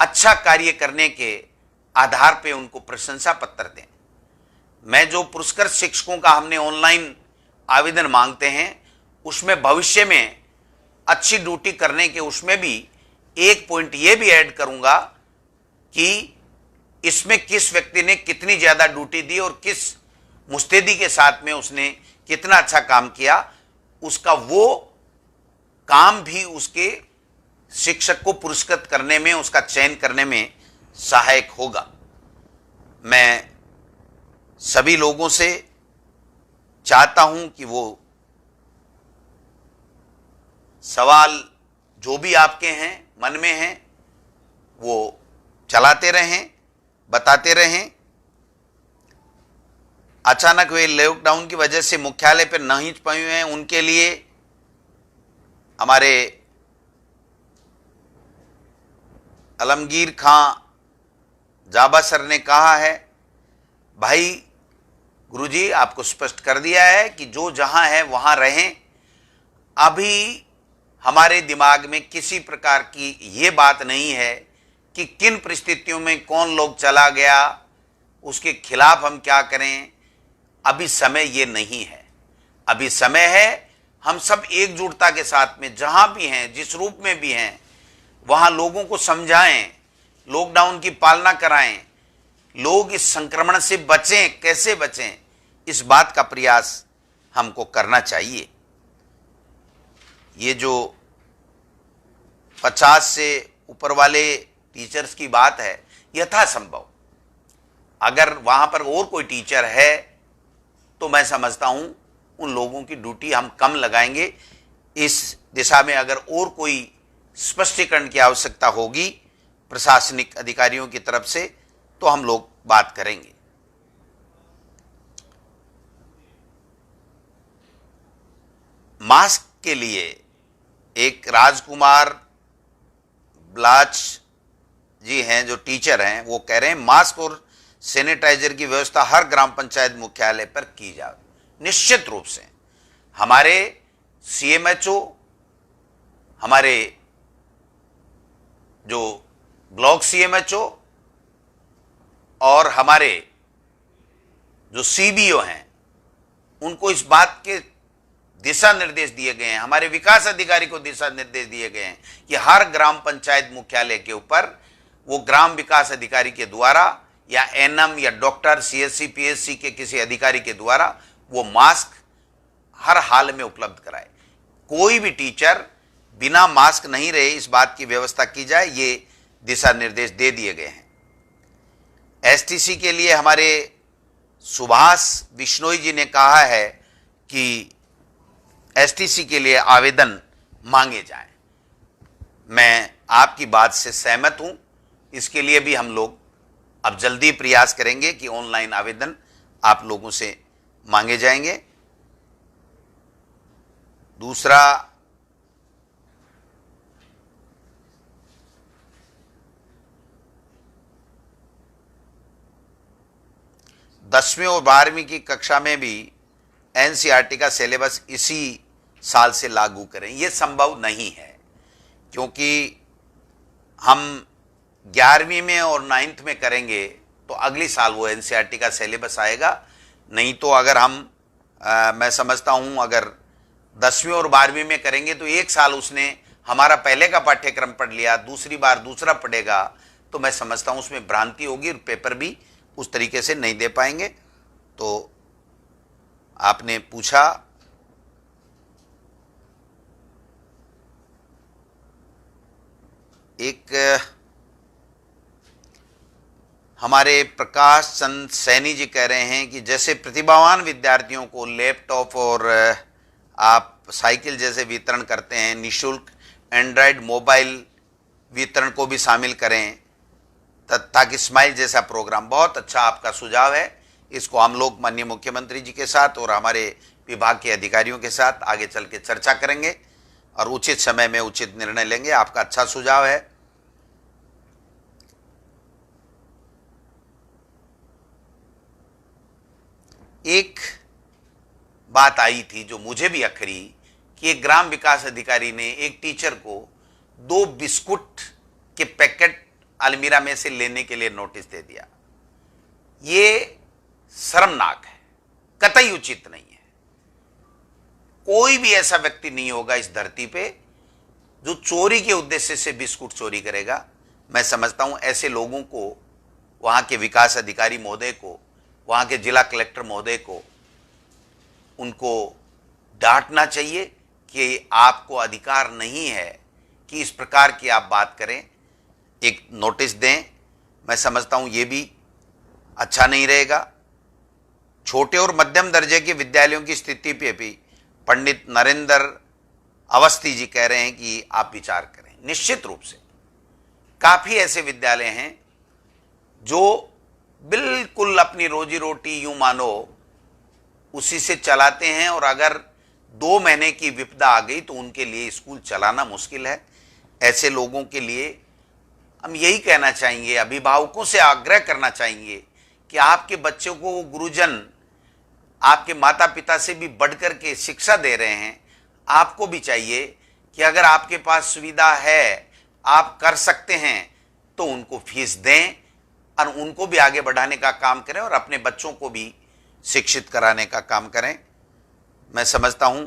अच्छा कार्य करने के आधार पे उनको प्रशंसा पत्र दें। मैं जो पुरस्कृत शिक्षकों का हमने ऑनलाइन आवेदन मांगते हैं उसमें भविष्य में अच्छी ड्यूटी करने के उसमें भी एक पॉइंट ये भी ऐड करूंगा कि इसमें किस व्यक्ति ने कितनी ज्यादा ड्यूटी दी और किस मुस्तैदी के साथ में उसने कितना अच्छा काम किया, उसका वो काम भी उसके शिक्षक को पुरस्कृत करने में, उसका चयन करने में सहायक होगा। मैं सभी लोगों से चाहता हूं कि वो सवाल जो भी आपके हैं, मन में हैं, वो चलाते रहें, बताते रहें। अचानक वे लॉकडाउन की वजह से मुख्यालय पर नहीं पाए हुए हैं, उनके लिए हमारे आलमगीर खां जाबा सर ने कहा है, भाई गुरुजी आपको स्पष्ट कर दिया है कि जो जहां है वहां रहें। अभी हमारे दिमाग में किसी प्रकार की ये बात नहीं है कि किन परिस्थितियों में कौन लोग चला गया, उसके खिलाफ हम क्या करें। अभी समय ये नहीं है। अभी समय है हम सब एकजुटता के साथ में जहां भी हैं, जिस रूप में भी हैं, वहां लोगों को समझाएं, लॉकडाउन की पालना कराएं, लोग इस संक्रमण से बचें, कैसे बचें, इस बात का प्रयास हमको करना चाहिए। ये जो 50 से ऊपर वाले टीचर्स की बात है, यथासंभव अगर वहां पर और कोई टीचर है तो मैं समझता हूं उन लोगों की ड्यूटी हम कम लगाएंगे। इस दिशा में अगर और कोई स्पष्टीकरण की आवश्यकता होगी प्रशासनिक अधिकारियों की तरफ से तो हम लोग बात करेंगे। मास्क के लिए एक राजकुमार ब्लाच जी हैं जो टीचर हैं, वो कह रहे हैं मास्क और सैनिटाइजर की व्यवस्था हर ग्राम पंचायत मुख्यालय पर की जाए। निश्चित रूप से हमारे सीएमएचओ, हमारे जो ब्लॉक सीएमएचओ और हमारे जो सीबीओ हैं, उनको इस बात के दिशा निर्देश दिए गए हैं, हमारे विकास अधिकारी को दिशा निर्देश दिए गए हैं कि हर ग्राम पंचायत मुख्यालय के ऊपर वो ग्राम विकास अधिकारी के द्वारा या एनएम या डॉक्टर सीएससी पीएससी के किसी अधिकारी के द्वारा वो मास्क हर हाल में उपलब्ध कराए। कोई भी टीचर बिना मास्क नहीं रहे, इस बात की व्यवस्था की जाए, ये दिशा निर्देश दे दिए गए हैं। एसटीसी के लिए हमारे सुभाष बिश्नोई जी ने कहा है कि एसटीसी के लिए आवेदन मांगे जाएं। मैं आपकी बात से सहमत हूं। इसके लिए भी हम लोग अब जल्दी प्रयास करेंगे कि ऑनलाइन आवेदन आप लोगों से मांगे जाएंगे। दूसरा, दसवीं और 12वीं की कक्षा में भी एनसीईआरटी का सिलेबस इसी साल से लागू करें, यह संभव नहीं है, क्योंकि हम 11वीं में और 9th में करेंगे तो अगली साल वो एनसीईआरटी का सिलेबस आएगा। नहीं तो अगर हम मैं समझता हूं अगर 10वीं और 12वीं में करेंगे तो एक साल उसने हमारा पहले का पाठ्यक्रम पढ़ लिया, दूसरी बार दूसरा पढ़ेगा, तो मैं समझता हूं उसमें भ्रांति होगी और पेपर भी उस तरीके से नहीं दे पाएंगे। तो आपने पूछा, एक हमारे प्रकाश चंद सैनी जी कह रहे हैं कि जैसे प्रतिभावान विद्यार्थियों को लैपटॉप और आप साइकिल जैसे वितरण करते हैं, निःशुल्क एंड्रॉयड मोबाइल वितरण को भी शामिल करें ताकि स्माइल जैसा प्रोग्राम। बहुत अच्छा आपका सुझाव है। इसको हम लोग माननीय मुख्यमंत्री जी के साथ और हमारे विभाग के अधिकारियों के साथ आगे चल के चर्चा करेंगे और उचित समय में उचित निर्णय लेंगे। आपका अच्छा सुझाव है। एक बात आई थी जो मुझे भी अखरी कि एक ग्राम विकास अधिकारी ने एक टीचर को 2 बिस्कुट के पैकेट अलमीरा में से लेने के लिए नोटिस दे दिया। ये शर्मनाक है, कतई उचित नहीं है। कोई भी ऐसा व्यक्ति नहीं होगा इस धरती पे जो चोरी के उद्देश्य से बिस्कुट चोरी करेगा। मैं समझता हूं ऐसे लोगों को, वहां के विकास अधिकारी महोदय को, वहां के जिला कलेक्टर महोदय को, उनको डांटना चाहिए कि आपको अधिकार नहीं है कि इस प्रकार की आप बात करें, एक नोटिस दें। मैं समझता हूं ये भी अच्छा नहीं रहेगा। छोटे और मध्यम दर्जे के विद्यालयों की स्थिति पे भी पंडित नरेंद्र अवस्थी जी कह रहे हैं कि आप विचार करें। निश्चित रूप से काफी ऐसे विद्यालय हैं जो बिल्कुल अपनी रोजी रोटी यूं मानो उसी से चलाते हैं, और अगर 2 महीने की विपदा आ गई तो उनके लिए स्कूल चलाना मुश्किल है। ऐसे लोगों के लिए हम यही कहना चाहेंगे, अभिभावकों से आग्रह करना चाहेंगे कि आपके बच्चों को वो गुरुजन आपके माता पिता से भी बढ़कर के शिक्षा दे रहे हैं। आपको भी चाहिए कि अगर आपके पास सुविधा है, आप कर सकते हैं, तो उनको फीस दें और उनको भी आगे बढ़ाने का काम करें और अपने बच्चों को भी शिक्षित कराने का काम करें। मैं समझता हूं।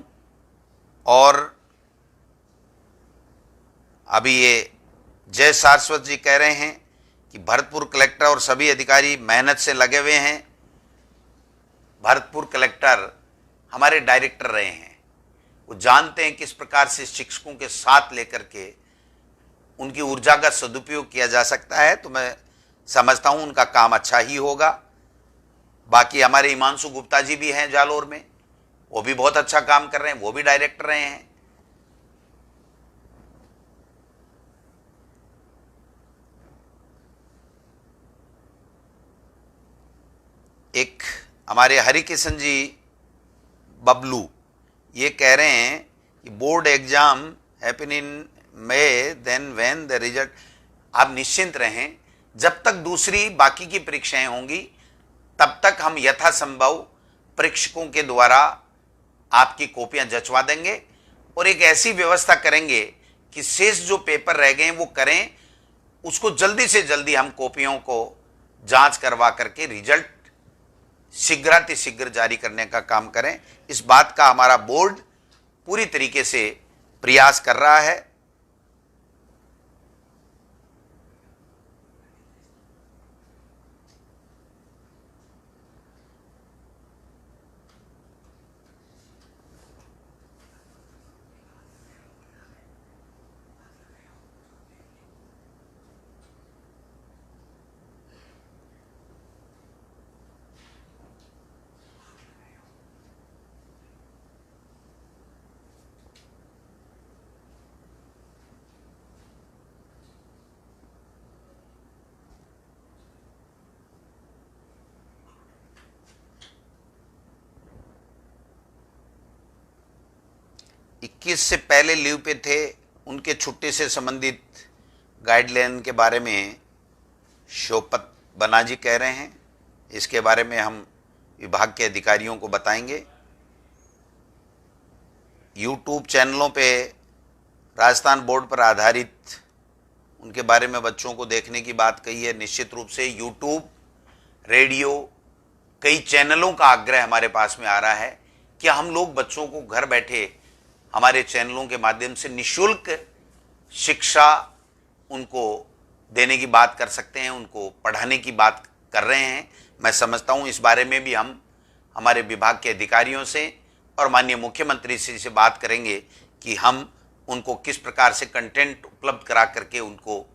और अभी ये जय सारस्वत जी कह रहे हैं कि भरतपुर कलेक्टर और सभी अधिकारी मेहनत से लगे हुए हैं। भरतपुर कलेक्टर हमारे डायरेक्टर रहे हैं, वो जानते हैं किस प्रकार से शिक्षकों के साथ लेकर के उनकी ऊर्जा का सदुपयोग किया जा सकता है। तो मैं समझता हूं उनका काम अच्छा ही होगा। बाकी हमारे हिमांशु गुप्ता जी भी हैं जालोर में, वो भी बहुत अच्छा काम कर रहे हैं, वो भी डायरेक्टर रहे हैं। एक हमारे हरिकिशन जी बबलू ये कह रहे हैं कि board exam happen in May, then when the result. आप निश्चिंत रहें, जब तक दूसरी बाकी की परीक्षाएं होंगी तब तक हम यथासंभव परीक्षकों के द्वारा आपकी कॉपियां जचवा देंगे और एक ऐसी व्यवस्था करेंगे कि शेष जो पेपर रह गए हैं वो करें। उसको जल्दी से जल्दी हम कॉपियों को जांच करवा करके रिजल्ट शीघ्रातिशीघ्र जारी करने का काम करें। इस बात का हमारा बोर्ड पूरी तरीके से प्रयास कर रहा है। इक्कीस से पहले लीव पे थे, उनके छुट्टी से संबंधित गाइडलाइन के बारे में शोपत बनाजी कह रहे हैं। इसके बारे में हम विभाग के अधिकारियों को बताएंगे। यूट्यूब चैनलों पे राजस्थान बोर्ड पर आधारित उनके बारे में बच्चों को देखने की बात कही है। निश्चित रूप से यूट्यूब, रेडियो, कई चैनलों का आग्रह हमारे पास में आ रहा है कि हम लोग बच्चों को घर बैठे हमारे चैनलों के माध्यम से निःशुल्क शिक्षा उनको देने की बात कर सकते हैं, उनको पढ़ाने की बात कर रहे हैं। मैं समझता हूं इस बारे में भी हम हमारे विभाग के अधिकारियों से और माननीय मुख्यमंत्री से बात करेंगे कि हम उनको किस प्रकार से कंटेंट उपलब्ध करा करके उनको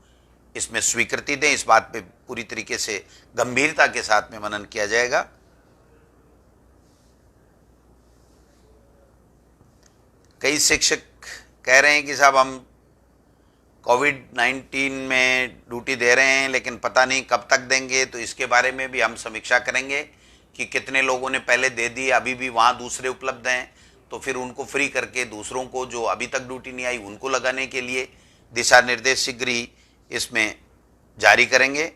इसमें स्वीकृति दें। इस बात पे पूरी तरीके से गंभीरता के साथ में मनन किया जाएगा। कई शिक्षक कह रहे हैं कि साहब हम कोविड-19 में ड्यूटी दे रहे हैं लेकिन पता नहीं कब तक देंगे, तो इसके बारे में भी हम समीक्षा करेंगे कि कितने लोगों ने पहले दे दी, अभी भी वहाँ दूसरे उपलब्ध हैं, तो फिर उनको फ्री करके दूसरों को जो अभी तक ड्यूटी नहीं आई उनको लगाने के लिए दिशा निर्देश शीघ्र ही इसमें जारी करेंगे।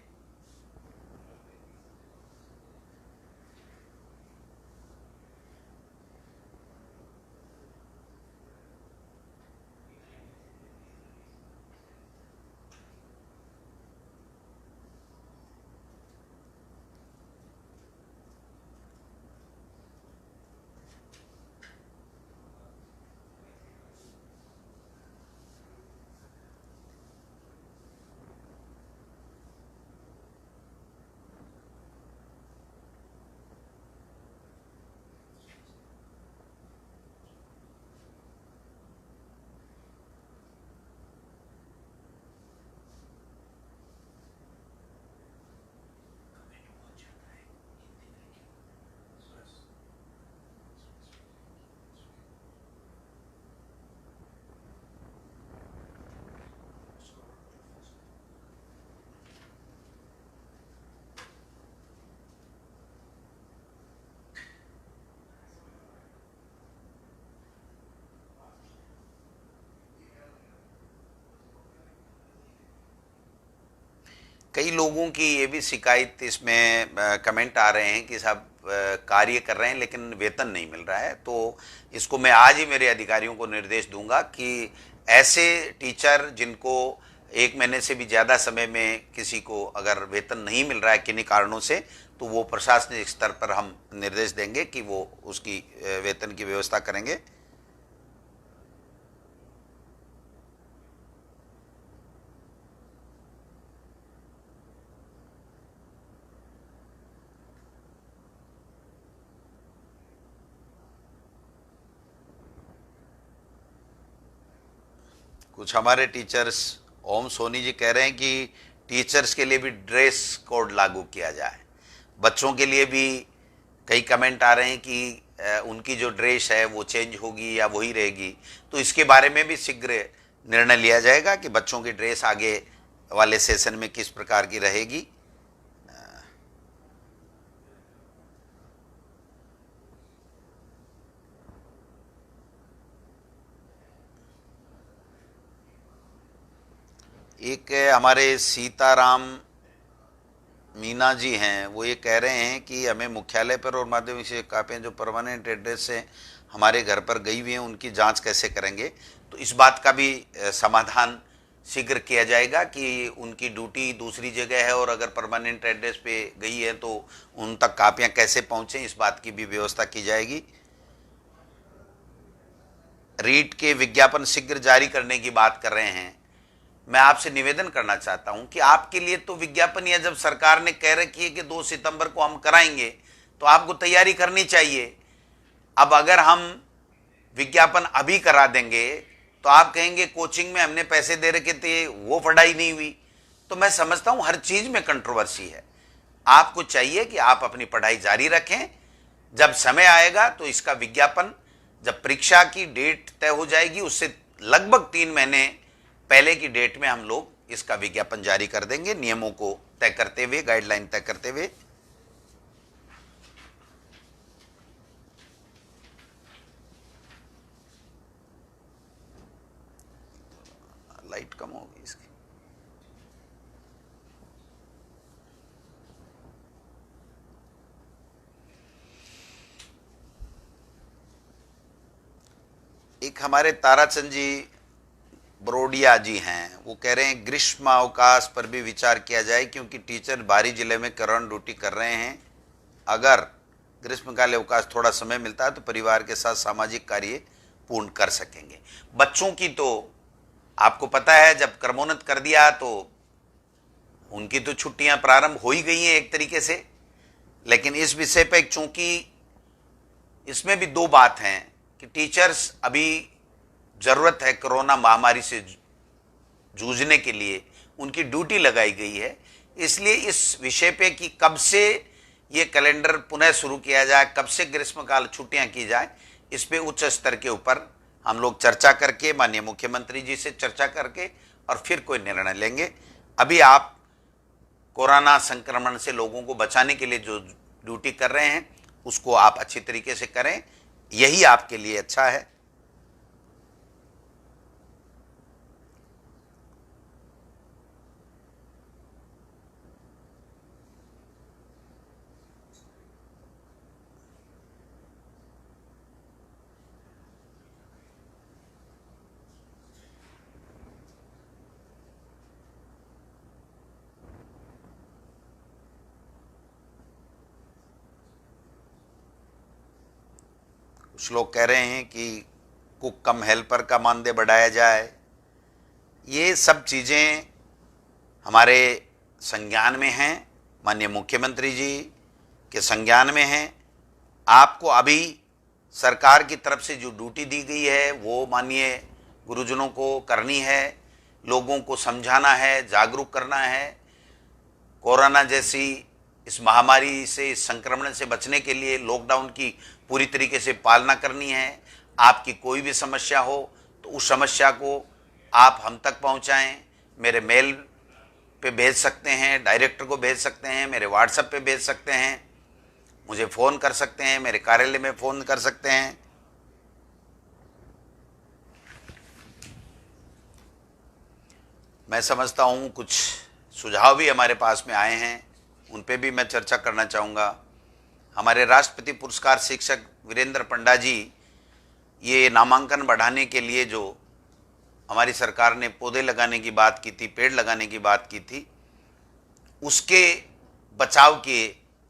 कई लोगों की ये भी शिकायत इसमें कमेंट आ रहे हैं कि साहब कार्य कर रहे हैं लेकिन वेतन नहीं मिल रहा है। तो इसको मैं आज ही मेरे अधिकारियों को निर्देश दूंगा कि ऐसे टीचर जिनको 1 महीने से भी ज़्यादा समय में किसी को अगर वेतन नहीं मिल रहा है किन्हीं कारणों से, तो वो प्रशासनिक स्तर पर हम निर्देश देंगे कि वो उसकी वेतन की व्यवस्था करेंगे। कुछ हमारे टीचर्स, ओम सोनी जी कह रहे हैं कि टीचर्स के लिए भी ड्रेस कोड लागू किया जाए। बच्चों के लिए भी कई कमेंट आ रहे हैं कि उनकी जो ड्रेस है वो चेंज होगी या वही रहेगी, तो इसके बारे में भी शीघ्र निर्णय लिया जाएगा कि बच्चों की ड्रेस आगे वाले सेशन में किस प्रकार की रहेगी। एक हमारे सीताराम मीना जी हैं, वो ये कह रहे हैं कि हमें मुख्यालय पर और माध्यमिक शिक्षक कापियाँ जो परमानेंट एड्रेस से हमारे घर पर गई हुई हैं उनकी जांच कैसे करेंगे। तो इस बात का भी समाधान शीघ्र किया जाएगा कि उनकी ड्यूटी दूसरी जगह है और अगर परमानेंट एड्रेस पे गई है तो उन तक कापियाँ कैसे पहुँचें, इस बात की भी व्यवस्था की जाएगी। रीट के विज्ञापन शीघ्र जारी करने की बात कर रहे हैं। मैं आपसे निवेदन करना चाहता हूं कि आपके लिए तो विज्ञापन, या जब सरकार ने कह रखी है कि 2 सितंबर को हम कराएंगे तो आपको तैयारी करनी चाहिए। अब अगर हम विज्ञापन अभी करा देंगे तो आप कहेंगे कोचिंग में हमने पैसे दे रखे थे, वो पढ़ाई नहीं हुई। तो मैं समझता हूं हर चीज में कंट्रोवर्सी है। आपको चाहिए कि आप अपनी पढ़ाई जारी रखें, जब समय आएगा तो इसका विज्ञापन, जब परीक्षा की डेट तय हो जाएगी उससे लगभग 3 महीने पहले की डेट में हम लोग इसका विज्ञापन जारी कर देंगे, नियमों को तय करते हुए, गाइडलाइन तय करते हुए। लाइट कम होगी इसकी। एक हमारे ताराचंद जी बरोडिया जी हैं, वो कह रहे हैं ग्रीष्म अवकाश पर भी विचार किया जाए क्योंकि टीचर बाहरी जिले में करंट ड्यूटी कर रहे हैं। अगर ग्रीष्मकालीन अवकाश थोड़ा समय मिलता है तो परिवार के साथ सामाजिक कार्य पूर्ण कर सकेंगे। बच्चों की तो आपको पता है जब क्रमोन्नत कर दिया तो उनकी तो छुट्टियां प्रारंभ हो ही गई हैं एक तरीके से, लेकिन इस विषय पर चूंकि इसमें भी दो बात हैं कि टीचर्स अभी ज़रूरत है कोरोना महामारी से जूझने के लिए, उनकी ड्यूटी लगाई गई है। इसलिए इस विषय पे कि कब से ये कैलेंडर पुनः शुरू किया जाए, कब से ग्रीष्मकाल छुट्टियां की जाए, इस पे उच्च स्तर के ऊपर हम लोग चर्चा करके माननीय मुख्यमंत्री जी से चर्चा करके और फिर कोई निर्णय लेंगे। अभी आप कोरोना संक्रमण से लोगों को बचाने के लिए जो ड्यूटी कर रहे हैं उसको आप अच्छी तरीके से करें, यही आपके लिए अच्छा है। कुछ लोग कह रहे हैं कि कुक कम हेल्पर का मानदेय बढ़ाया जाए। ये सब चीज़ें हमारे संज्ञान में हैं, माननीय मुख्यमंत्री जी के संज्ञान में हैं। आपको अभी सरकार की तरफ से जो ड्यूटी दी गई है वो माननीय गुरुजनों को करनी है, लोगों को समझाना है, जागरूक करना है। कोरोना जैसी इस महामारी से, इस संक्रमण से बचने के लिए लॉकडाउन की पूरी तरीके से पालना करनी है। आपकी कोई भी समस्या हो तो उस समस्या को आप हम तक पहुंचाएं। मेरे मेल पे भेज सकते हैं, डायरेक्टर को भेज सकते हैं, मेरे व्हाट्सएप पे भेज सकते हैं, मुझे फ़ोन कर सकते हैं, मेरे कार्यालय में फ़ोन कर सकते हैं। मैं समझता हूँ कुछ सुझाव भी हमारे पास में आए हैं, उन पे भी मैं चर्चा करना चाहूँगा। हमारे राष्ट्रपति पुरस्कार शिक्षक वीरेंद्र पंडा जी, ये नामांकन बढ़ाने के लिए जो हमारी सरकार ने पौधे लगाने की बात की थी, पेड़ लगाने की बात की थी, उसके बचाव के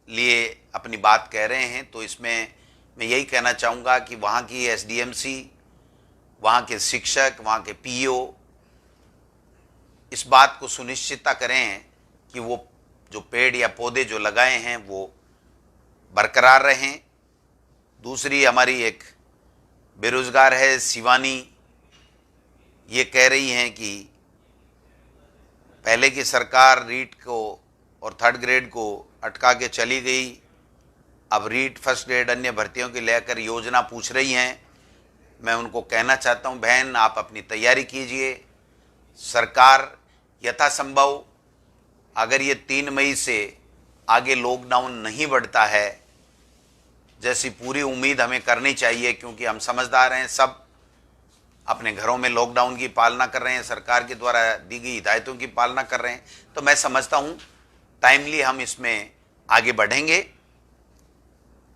लिए अपनी बात कह रहे हैं। तो इसमें मैं यही कहना चाहूँगा कि वहाँ की एसडीएमसी, वहाँ के शिक्षक, वहाँ के पीओ इस बात को सुनिश्चितता करें कि वो जो पेड़ या पौधे जो लगाए हैं वो बरकरार रहें। दूसरी हमारी एक बेरोजगार है शिवानी, ये कह रही हैं कि पहले की सरकार रीट को और थर्ड ग्रेड को अटका के चली गई, अब रीट फर्स्ट ग्रेड अन्य भर्तियों के लेकर योजना पूछ रही हैं। मैं उनको कहना चाहता हूं, बहन आप अपनी तैयारी कीजिए। सरकार यथासंभव अगर ये 3 मई से आगे लॉकडाउन नहीं बढ़ता है, जैसी पूरी उम्मीद हमें करनी चाहिए, क्योंकि हम समझदार हैं, सब अपने घरों में लॉकडाउन की पालना कर रहे हैं, सरकार के द्वारा दी गई हिदायतों की पालना कर रहे हैं, तो मैं समझता हूं टाइमली हम इसमें आगे बढ़ेंगे।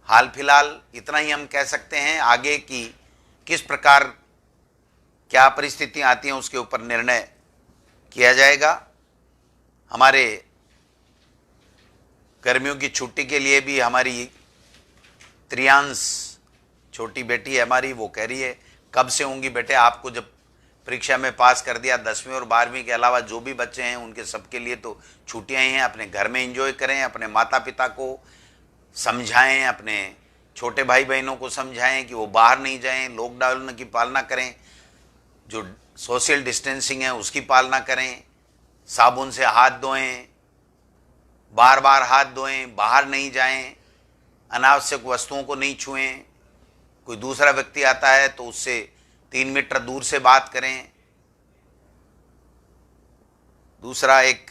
हाल फिलहाल इतना ही हम कह सकते हैं, आगे की किस प्रकार क्या परिस्थितियां आती हैं उसके ऊपर निर्णय किया जाएगा। हमारे गर्मियों की छुट्टी के लिए भी हमारी त्रियांश छोटी बेटी है हमारी, वो कह रही है कब से होंगी बेटे, आपको जब परीक्षा में पास कर दिया 10वीं और 12वीं के अलावा जो भी बच्चे हैं उनके सबके लिए तो छुट्टियां ही हैं। अपने घर में एंजॉय करें, अपने माता पिता को समझाएं, अपने छोटे भाई बहनों को समझाएं कि वो बाहर नहीं जाएं, लॉकडाउन की पालना करें, जो सोशल डिस्टेंसिंग है उसकी पालना करें, साबुन से हाथ धोएं, बार बार हाथ धोएं, बाहर नहीं जाएं, अनावश्यक वस्तुओं को नहीं छुएं, कोई दूसरा व्यक्ति आता है तो उससे 3 मीटर दूर से बात करें। दूसरा एक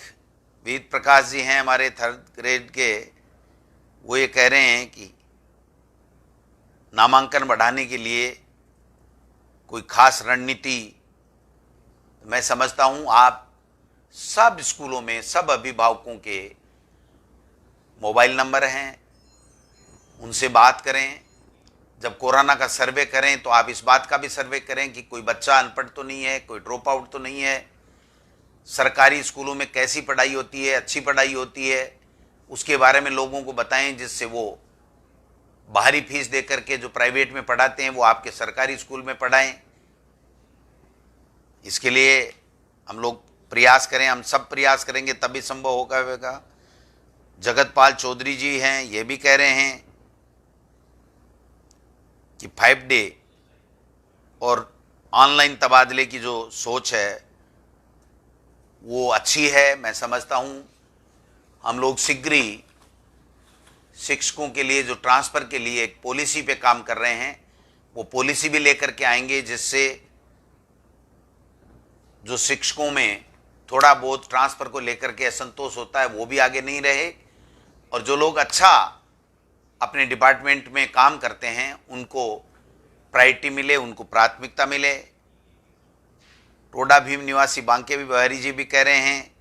वेद प्रकाश जी हैं हमारे 3rd ग्रेड के, वो ये कह रहे हैं कि नामांकन बढ़ाने के लिए कोई खास रणनीति, मैं समझता हूं आप सब स्कूलों में सब अभिभावकों के मोबाइल नंबर हैं, उनसे बात करें। जब कोरोना का सर्वे करें तो आप इस बात का भी सर्वे करें कि कोई बच्चा अनपढ़ तो नहीं है, कोई ड्रॉप आउट तो नहीं है, सरकारी स्कूलों में कैसी पढ़ाई होती है, अच्छी पढ़ाई होती है, उसके बारे में लोगों को बताएं, जिससे वो बाहरी फीस दे करके जो प्राइवेट में पढ़ाते हैं वो आपके सरकारी स्कूल में पढ़ाएं। इसके लिए हम लोग प्रयास करें, हम सब प्रयास करेंगे तभी संभव होगा। जगतपाल चौधरी जी हैं, ये भी कह रहे हैं कि 5 डे और ऑनलाइन तबादले की जो सोच है वो अच्छी है। मैं समझता हूँ हम लोग शीघ्र ही शिक्षकों के लिए जो ट्रांसफ़र के लिए एक पॉलिसी पे काम कर रहे हैं, वो पॉलिसी भी लेकर के आएंगे, जिससे जो शिक्षकों में थोड़ा बहुत ट्रांसफ़र को लेकर के असंतोष होता है वो भी आगे नहीं रहे, और जो लोग अच्छा अपने डिपार्टमेंट में काम करते हैं उनको प्रायोरिटी मिले, उनको प्राथमिकता मिले। टोडा भीम निवासी बांके बिहारी जी भी कह रहे हैं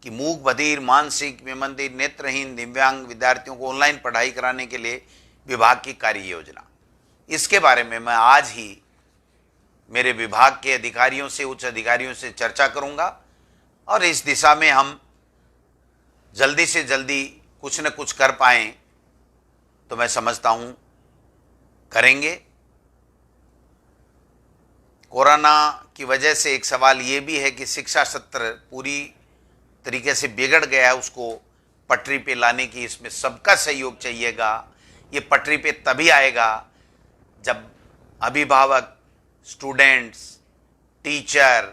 कि मूक बधिर, मानसिक विमंदित, नेत्रहीन, दिव्यांग विद्यार्थियों को ऑनलाइन पढ़ाई कराने के लिए विभाग की कार्य योजना, इसके बारे में मैं आज ही मेरे विभाग के अधिकारियों से, उच्च अधिकारियों से चर्चा करूंगा, और इस दिशा में हम जल्दी से जल्दी कुछ न कुछ कर पाएं तो मैं समझता हूं करेंगे। कोरोना की वजह से एक सवाल ये भी है कि शिक्षा सत्र पूरी तरीके से बिगड़ गया है, उसको पटरी पे लाने की इसमें सबका सहयोग चाहिएगा। ये पटरी पे तभी आएगा जब अभिभावक, स्टूडेंट्स, टीचर,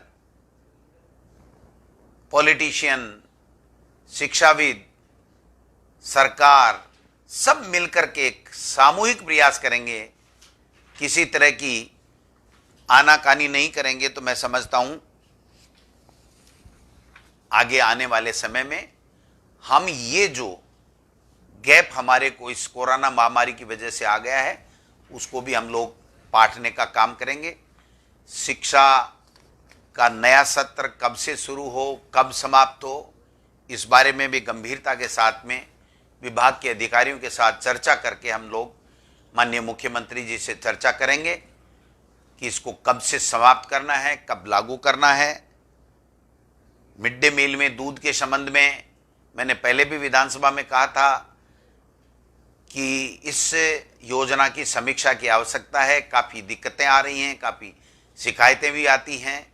पॉलिटिशियन, शिक्षाविद, सरकार सब मिलकर के एक सामूहिक प्रयास करेंगे, किसी तरह की आनाकानी नहीं करेंगे, तो मैं समझता हूं आगे आने वाले समय में हम ये जो गैप हमारे को इस कोरोना महामारी की वजह से आ गया है उसको भी हम लोग पाटने का काम करेंगे। शिक्षा का नया सत्र कब से शुरू हो, कब समाप्त हो, इस बारे में भी गंभीरता के साथ में विभाग के अधिकारियों के साथ चर्चा करके हम लोग माननीय मुख्यमंत्री जी से चर्चा करेंगे कि इसको कब से समाप्त करना है, कब लागू करना है। मिड डे मील में दूध के संबंध में मैंने पहले भी विधानसभा में कहा था कि इस योजना की समीक्षा की आवश्यकता है। काफ़ी दिक्कतें आ रही हैं, काफ़ी शिकायतें भी आती हैं।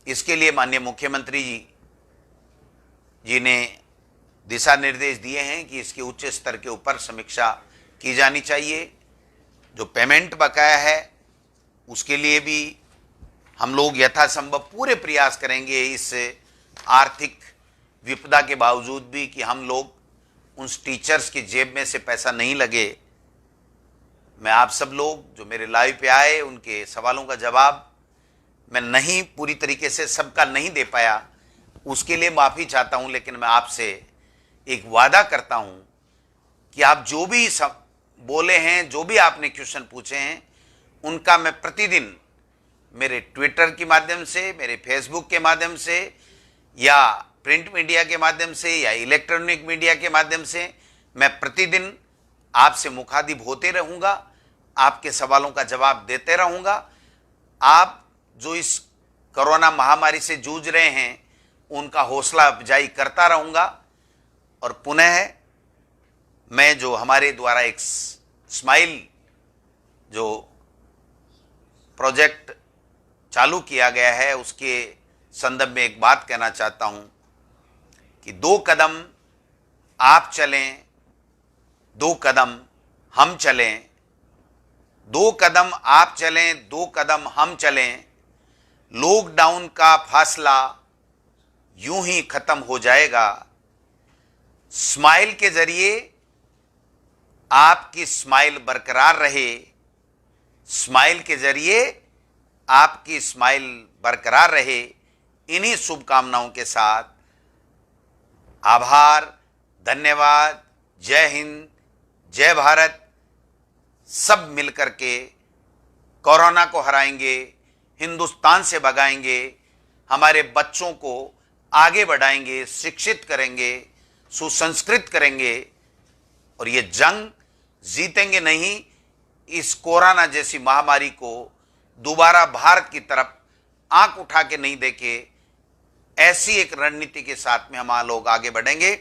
इसके लिए माननीय मुख्यमंत्री जी ने दिशा निर्देश दिए हैं कि इसके उच्च स्तर के ऊपर समीक्षा की जानी चाहिए। जो पेमेंट बकाया है उसके लिए भी हम लोग यथासंभव पूरे प्रयास करेंगे, इस आर्थिक विपदा के बावजूद भी, कि हम लोग उस टीचर्स की जेब में से पैसा नहीं लगे। मैं आप सब लोग जो मेरे लाइव पे आए उनके सवालों का जवाब मैं नहीं पूरी तरीके से सबका नहीं दे पाया, उसके लिए माफ़ी चाहता हूं, लेकिन मैं आपसे एक वादा करता हूं कि आप जो भी सब बोले हैं, जो भी आपने क्वेश्चन पूछे हैं, उनका मैं प्रतिदिन मेरे ट्विटर के माध्यम से, मेरे फेसबुक के माध्यम से, या प्रिंट मीडिया के माध्यम से, या इलेक्ट्रॉनिक मीडिया के माध्यम से मैं प्रतिदिन आपसे मुखातिब होते रहूँगा, आपके सवालों का जवाब देते रहूँगा। आप जो इस कोरोना महामारी से जूझ रहे हैं उनका हौसला अफजाई करता रहूँगा। और पुनः मैं जो हमारे द्वारा एक स्माइल जो प्रोजेक्ट चालू किया गया है उसके संदर्भ में एक बात कहना चाहता हूं कि 2 कदम आप चलें, 2 कदम हम चलें, 2 कदम आप चलें, 2 कदम हम चलें, लॉकडाउन का फासला यूं ही खत्म हो जाएगा। स्माइल के जरिए आपकी स्माइल बरकरार रहे, स्माइल के जरिए आपकी स्माइल बरकरार रहे। इन्हीं शुभकामनाओं के साथ आभार, धन्यवाद, जय हिंद, जय भारत। सब मिलकर के कोरोना को हराएंगे, हिंदुस्तान से भगाएंगे, हमारे बच्चों को आगे बढ़ाएंगे, शिक्षित करेंगे, सुसंस्कृत करेंगे, और ये जंग जीतेंगे नहीं। इस कोरोना जैसी महामारी को दोबारा भारत की तरफ आंख उठा के नहीं देखे, ऐसी एक रणनीति के साथ में हम लोग आगे बढ़ेंगे।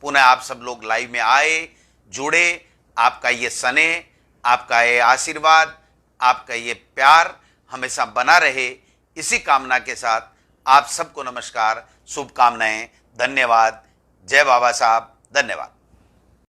पुनः आप सब लोग लाइव में आए, जुड़े, आपका ये स्नेह, आपका ये आशीर्वाद, आपका ये प्यार हमेशा बना रहे, इसी कामना के साथ आप सबको नमस्कार, शुभकामनाएं, धन्यवाद। जय बाबा साहब, धन्यवाद।